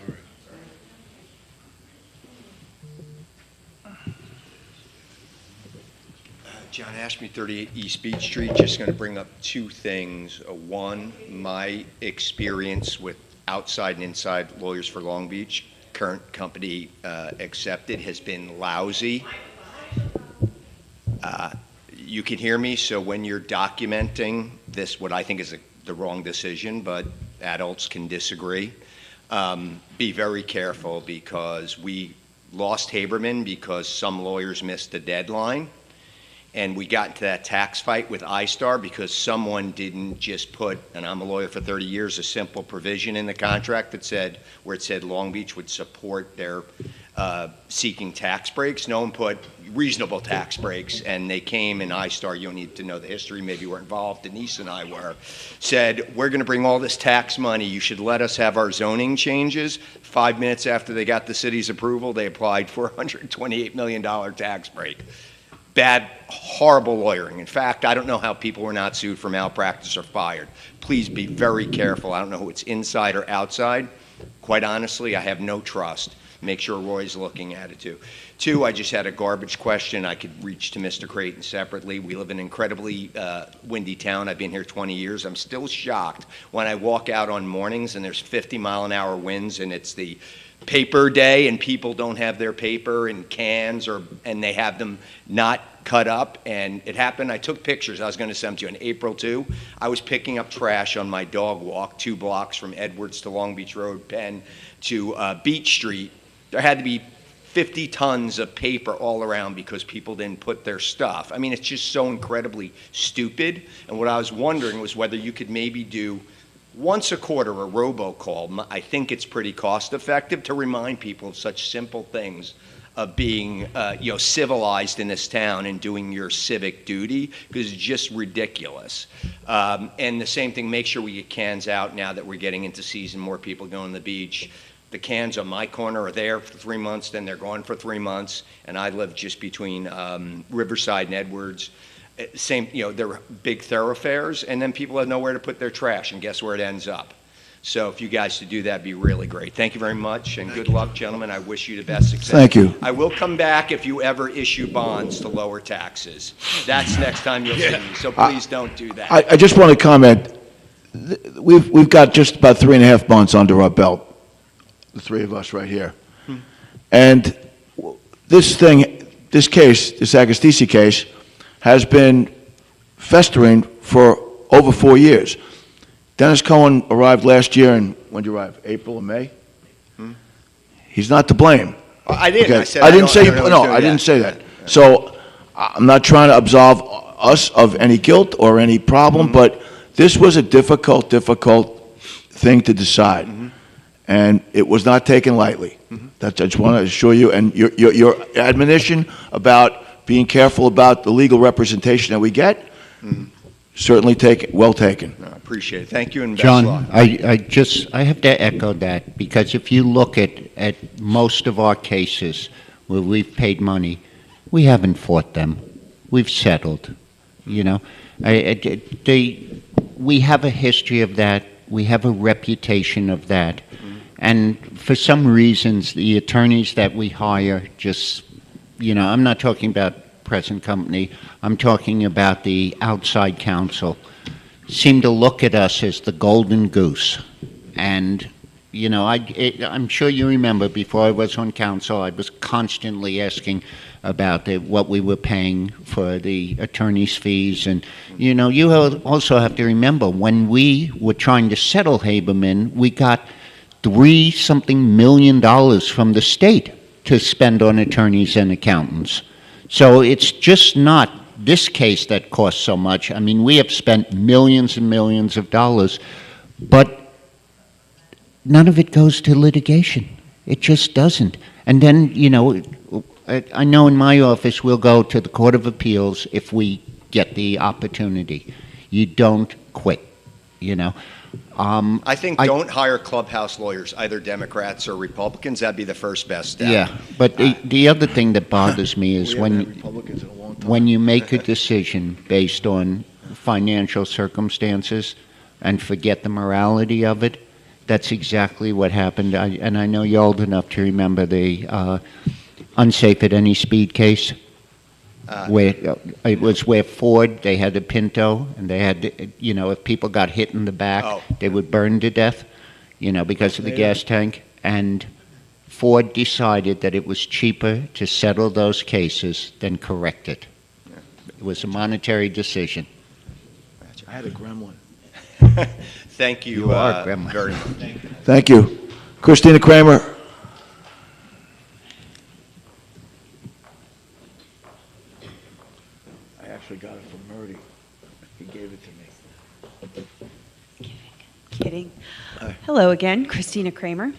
John Ashby, 38 East Beach Street. Just going to bring up two things. One, my experience with outside and inside lawyers for Long Beach, current company accepted, has been lousy. You can hear me, so when you're documenting this, what I think is the wrong decision, but adults can disagree, be very careful, because we lost Haberman because some lawyers missed the deadline. And we got into that tax fight with iStar because someone didn't just put, and I'm a lawyer for 30 years, a simple provision in the contract that said, where it said Long Beach would support their seeking tax breaks. No one put reasonable tax breaks, and they came, and iStar, you don't need to know the history, maybe you were involved, Denise and I were, said, we're going to bring all this tax money, you should let us have our zoning changes. 5 minutes after they got the city's approval, they applied for a $128 million tax break. Bad, horrible lawyering. In fact, I don't know how people were not sued for malpractice or fired. Please be very careful. I don't know who it's inside or outside. Quite honestly, I have no trust. Make sure Roy's looking at it too. Two, I just had a garbage question. I could reach to Mr. Creighton separately. We live in an incredibly windy town. I've been here 20 years. I'm still shocked when I walk out on mornings and there's 50-mile-an-hour winds and it's the paper day and people don't have their paper in cans and they have them not cut up. And it happened, I took pictures, I was going to send them to you. On April 2, I was picking up trash on my dog walk 2 blocks from Edwards to Long Beach Road, Penn to Beach Street. There had to be 50 tons of paper all around because people didn't put their stuff. I mean, it's just so incredibly stupid. And what I was wondering was whether you could maybe do once a quarter a robocall. I think it's pretty cost effective to remind people of such simple things of being civilized in this town and doing your civic duty, because it's just ridiculous. And the same thing, make sure we get cans out now that we're getting into season, more people going to the beach. The cans on my corner are there for 3 months, then they're gone for 3 months, and I live just between Riverside and Edwards. Same, they're big thoroughfares, and then people have nowhere to put their trash, and guess where it ends up? So if you guys could do that, it'd be really great. Thank you very much, and good luck, gentlemen. I wish you the best success. Thank you. I will come back if you ever issue bonds to lower taxes. That's next time you'll see me, so please don't do that. I just want to comment. We've got just about 3.5 months under our belt, the three of us right here. And this case, this Agostisi case, has been festering for over 4 years. Dennis Cohen arrived last year, and when did you arrive? April or May? He's not to blame. I didn't. Okay. I didn't say I didn't say that. So I'm not trying to absolve us of any guilt or any problem, but this was a difficult thing to decide, and it was not taken lightly. I just want to assure you, and your admonition about being careful about the legal representation that we get, certainly well taken. I appreciate it. Thank you, and best John, luck. I have to echo that, because if you look at most of our cases where we've paid money, we haven't fought them. We've settled. We have a history of that. We have a reputation of that. And for some reasons, the attorneys that we hire just, I'm not talking about present company, I'm talking about the outside counsel, seem to look at us as the golden goose. And You know, I'm sure you remember before I was on council, I was constantly asking about what we were paying for the attorney's fees. And, you know, you also have to remember when we were trying to settle Haberman, we got $3-something million from the state to spend on attorneys and accountants. So it's just not this case that costs so much. I mean, we have spent millions and millions of dollars, but none of it goes to litigation. It just doesn't. And then, you know, I know in my office we'll go to the Court of Appeals if we get the opportunity. You don't quit, you know. I think don't hire clubhouse lawyers, either Democrats or Republicans. That'd be the first best step. Yeah, but the other thing that bothers me is when you make a decision based on financial circumstances and forget the morality of it. That's exactly what happened. And I know you're old enough to remember the unsafe at any speed case, where it was where Ford, they had a Pinto, and they had, you know, if people got hit in the back, they would burn to death, you know, because of the gas tank. And Ford decided that it was cheaper to settle those cases than correct it. It was a monetary decision. I had a gremlin. Thank you, very much. Thank you. Christina Kramer. I actually got it from Murdy. He gave it to me. Kidding. Hello again, Christina Kramer.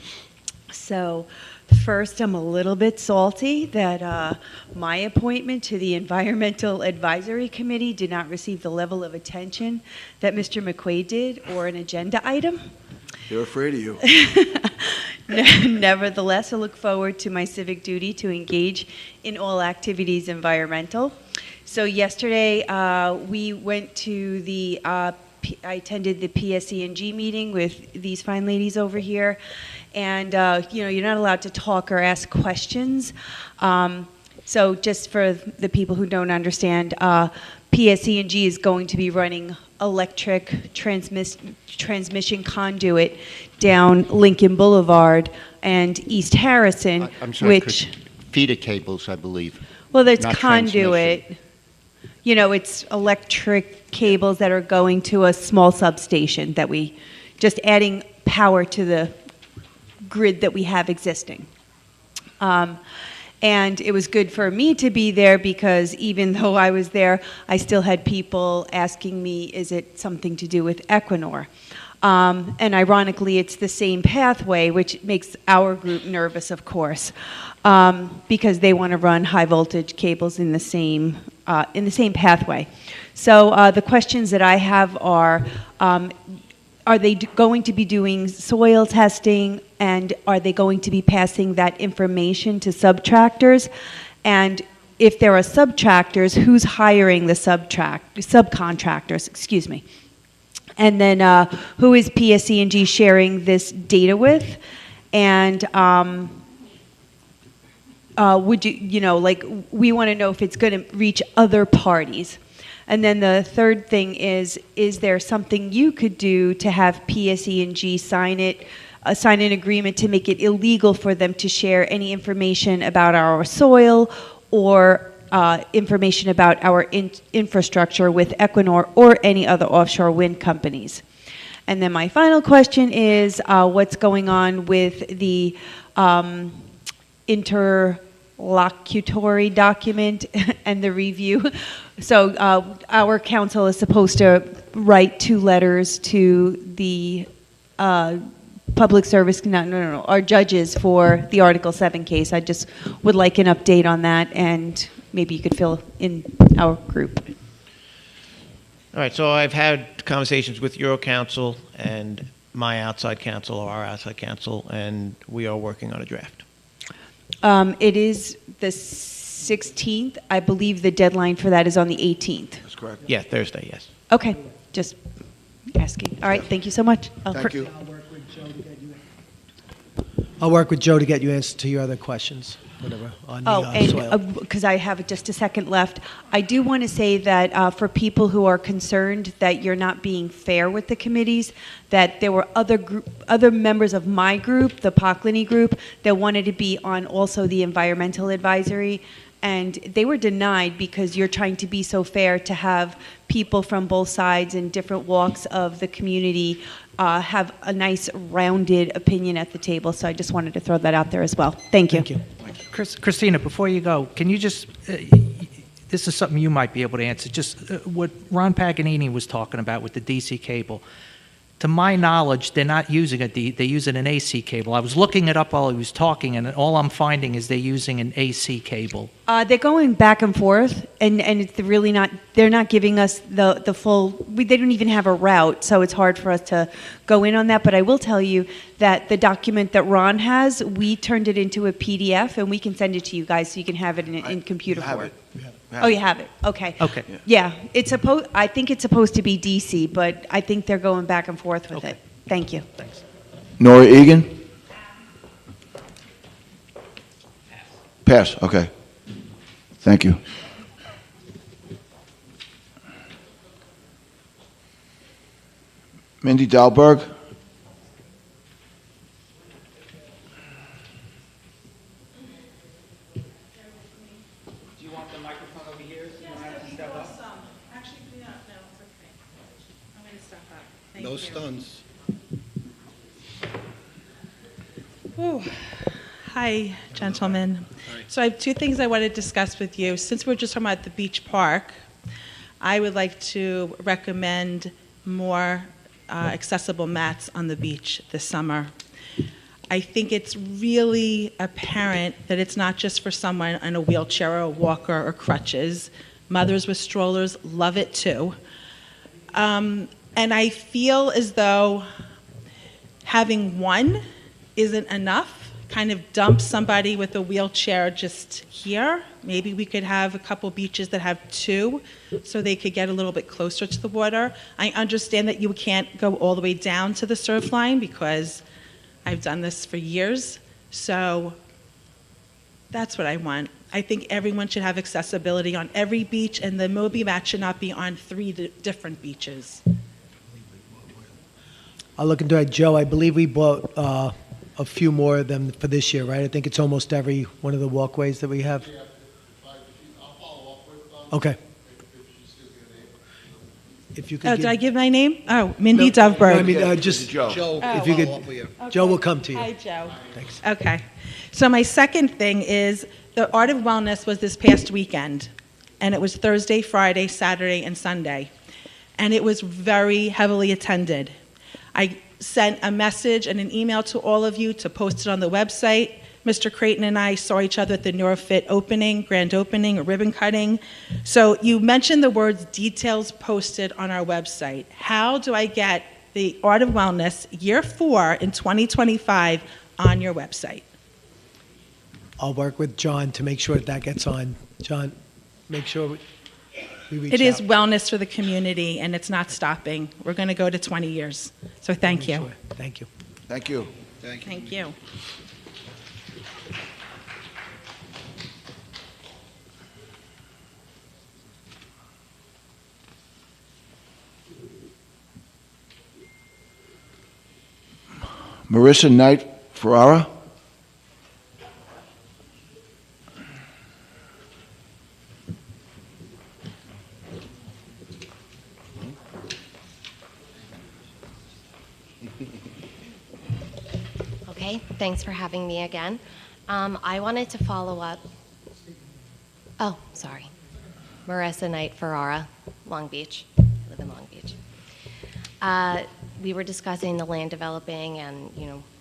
So first, I'm a little bit salty that my appointment to the Environmental Advisory Committee did not receive the level of attention that Mr. McQuaid did, or an agenda item. They're afraid of you. Nevertheless, I look forward to my civic duty to engage in all activities environmental. So yesterday, we went to the, I attended the PSE&G meeting with these fine ladies over here. And, you know, you're not allowed to talk or ask questions. So just for the people who don't understand, PSE&G is going to be running electric transmission conduit down Lincoln Boulevard and East Harrison, I'm sorry, which... feeder cables, I believe. Well, there's not conduit. transmission. You know, it's electric cables that are going to a small substation that we, just adding power to the grid that we have existing. And it was good for me to be there because even though I was there, I still had people asking me, is it something to do with Equinor? And ironically, it's the same pathway, which makes our group nervous, of course, because they want to run high voltage cables in the same pathway. So the questions that I have are they going to be doing soil testing, and are they going to be passing that information to subtractors? And if there are subtractors, who's hiring the subcontractors? Excuse me. And then who is PSE&G sharing this data with? And would you know, like, we want to know if it's going to reach other parties. And then the third thing is there something you could do to have PSE&G sign an agreement to make it illegal for them to share any information about our soil or information about our infrastructure with Equinor or any other offshore wind companies? And then my final question is what's going on with the interlocutory document and the review? So our council is supposed to write 2 letters to the public service, no, our judges for the Article 7 case. I just would like an update on that, and maybe you could fill in our group. All right, so I've had conversations with your counsel and my outside counsel, or our outside counsel, and we are working on a draft. It is the 16th. I believe the deadline for that is on the 18th. That's correct. Yeah, Thursday, yes. Okay, just asking. All right, thank you so much. Thank you. I'll work with Joe to get you answers to your other questions. whatever, on the Oh, soil. and because I have just a second left, I do want to say that for people who are concerned that you're not being fair with the committees, that there were other members of my group, the Poklany group, that wanted to be on also the environmental advisory, and they were denied because you're trying to be so fair to have people from both sides and different walks of the community have a nice rounded opinion at the table. So I just wanted to throw that out there as well. Thank you. Thank you. Christina, before you go, can you just, this is something you might be able to answer, just what Ron Paganini was talking about with the DC cable. To my knowledge, they're not using they're using an AC cable. I was looking it up while he was talking, and all I'm finding is they're using an AC cable. They're going back and forth, and it's really not, they're not giving us the full, they don't even have a route, so it's hard for us to go in on that. But I will tell you that the document that Ron has, we turned it into a PDF, and we can send it to you guys so you can have it in computer form. Oh, you have it? Okay. Okay. Yeah, I think it's supposed to be DC, but I think they're going back and forth with it. Thank you. Thanks. Nora Egan? Pass, okay. Thank you. Mindy Dahlberg? Do you want the microphone over here so you don't have to step up? Actually, no, it's okay. I'm going to step up. Thank No you. stuns. Whew. Hi, gentlemen. So I have two things I want to discuss with you. Since we're just talking about the beach park, I would like to recommend more accessible mats on the beach this summer. I think it's really apparent that it's not just for someone in a wheelchair or a walker or crutches. Mothers with strollers love it too. And I feel as though having one isn't enough. Kind of dump somebody with a wheelchair just here. Maybe we could have a couple beaches that have two so they could get a little bit closer to the water. I understand that you can't go all the way down to the surf line because I've done this for years. So that's what I want. I think everyone should have accessibility on every beach, and the Moby mat should not be on three different beaches. I'll look into it. Joe, I believe we bought a few more of them for this year, right? I think it's almost every one of the walkways that we have. Okay. If you could Did I give my name? Oh, Mindy Dovberg. I mean, just Joe. If you could, Joe will come to you. Hi, Joe. Thanks. Okay. So my second thing is the Art of Wellness was this past weekend, and it was Thursday, Friday, Saturday, and Sunday, and it was very heavily attended. I sent a message and an email to all of you to post it on the website. Mr. Creighton and I saw each other at the NeuroFit opening, grand opening, or ribbon cutting. So you mentioned the words details posted on our website. How do I get the Art of Wellness Year 4 in 2025 on your website? I'll work with John to make sure that gets on. John, make sure we reach It is out. wellness for the community, and it's not stopping. We're going to go to 20 years. So thank you. Thank you. Thank you. Thank you. Marissa Knight Ferrara? Okay, thanks for having me again. I wanted to follow up. Oh, sorry. Marissa Knight Ferrara, Long Beach. I live in Long Beach. We were discussing the land developing and,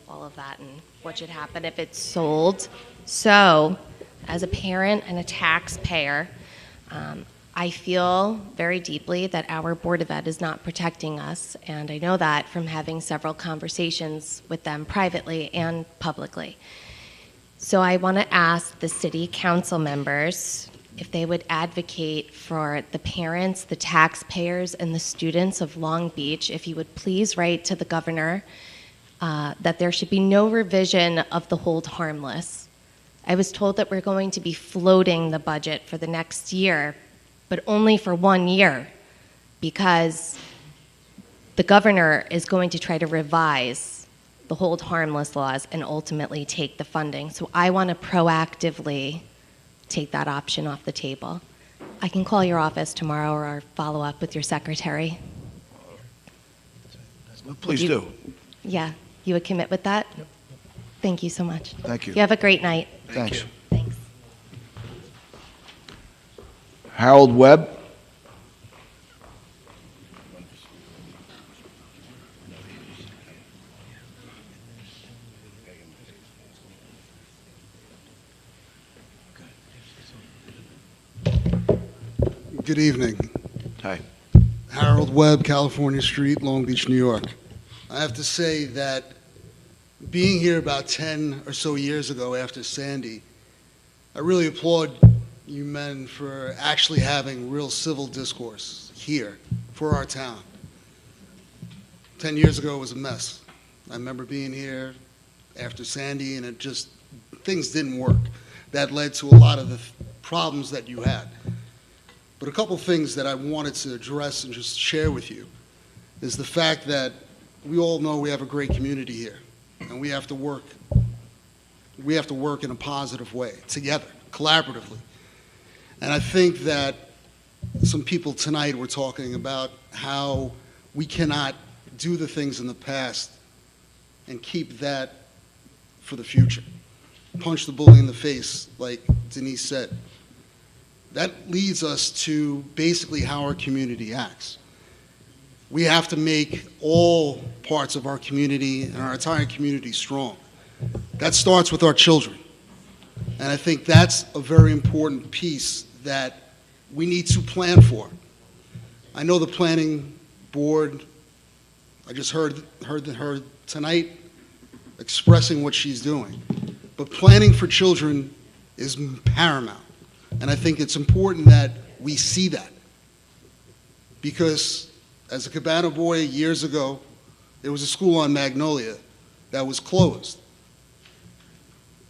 all of that and what should happen if it's sold. So, as a parent and a taxpayer, I feel very deeply that our Board of Ed is not protecting us, and I know that from having several conversations with them privately and publicly. So I want to ask the city council members if they would advocate for the parents, the taxpayers, and the students of Long Beach, if you would please write to the governor that there should be no revision of the hold harmless I was told that we're going to be floating the budget for the next year, but only for 1 year, because the governor is going to try to revise the hold harmless laws and ultimately take the funding. So I want to proactively take that option off the table. I can call your office tomorrow or follow up with your secretary. Please You- do. Yeah, you would commit with that? Thank you so much. Thank you. You have a great night. Thanks. Thanks. Harold Webb. Good evening. Hi. Harold Webb, California Street, Long Beach, New York. I have to say that being here about 10 or so years ago after Sandy, I really applaud you men for actually having real civil discourse here for our town. 10 years ago it was a mess. I remember being here after Sandy and things didn't work. That led to a lot of the problems that you had. But a couple things that I wanted to address and just share with you is the fact that we all know we have a great community here, and we have to work in a positive way, together, collaboratively. And I think that some people tonight were talking about how we cannot do the things in the past and keep that for the future. Punch the bully in the face, like Denise said. That leads us to basically how our community acts. We have to make all parts of our community and our entire community strong. That starts with our children. And I think that's a very important piece that we need to plan for. I know the planning board, I just heard her tonight expressing what she's doing. But planning for children is paramount. And I think it's important that we see that. Because as a Cabana boy years ago, there was a school on Magnolia that was closed.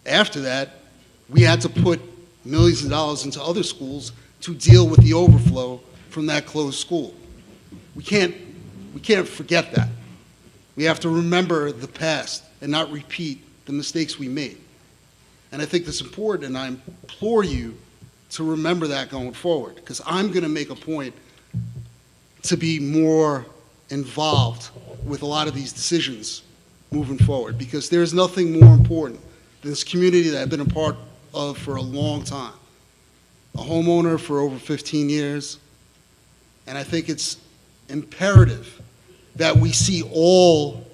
After that, we had to put millions of dollars into other schools to deal with the overflow from that closed school. We can't forget that. We have to remember the past and not repeat the mistakes we made. And I think that's important, and I implore you to remember that going forward, because I'm going to make a point to be more involved with a lot of these decisions moving forward, because there's nothing more important than this community that I've been a part of for a long time. A homeowner for over 15 years, and I think it's imperative that we see all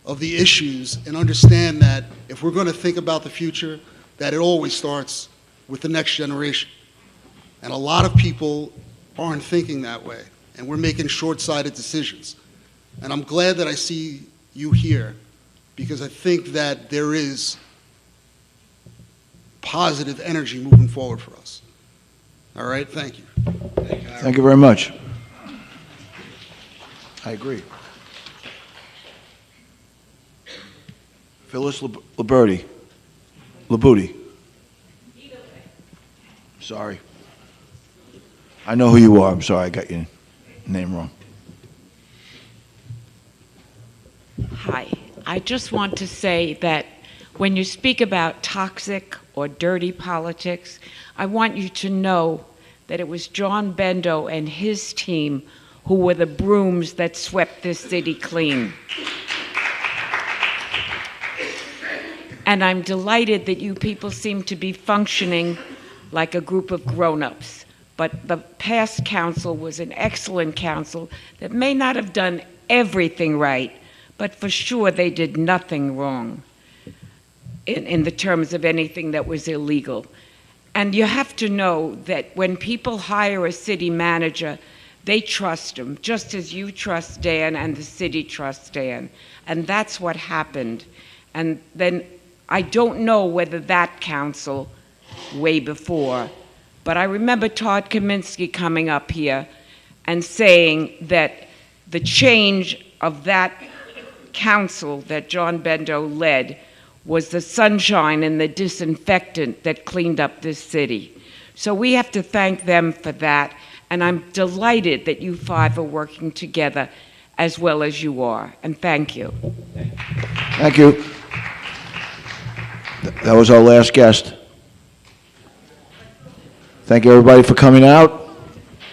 of the issues and understand that if we're going to think about the future, that it always starts with the next generation. And a lot of people aren't thinking that way, and we're making short-sighted decisions. And I'm glad that I see you here, because I think that there is positive energy moving forward for us. All right, thank you. Thank you very much. I agree. Phyllis Labute. Sorry. I know who you are. I'm sorry, I got your name wrong. Hi. I just want to say that when you speak about toxic or dirty politics, I want you to know that it was John Bendo and his team who were the brooms that swept this city clean. And I'm delighted that you people seem to be functioning like a group of grown-ups. But the past council was an excellent council that may not have done everything right, but for sure they did nothing wrong in the terms of anything that was illegal. And you have to know that when people hire a city manager, they trust him, just as you trust Dan and the city trusts Dan. And that's what happened. And then I don't know whether that council, way before, but I remember Todd Kaminsky coming up here and saying that the change of that council that John Bendo led was the sunshine and the disinfectant that cleaned up this city. So we have to thank them for that, and I'm delighted that you five are working together as well as you are, and thank you. Thank you. That was our last guest. Thank you, everybody, for coming out.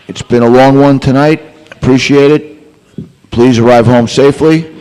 It's been a long one tonight. Appreciate it. Please arrive home safely.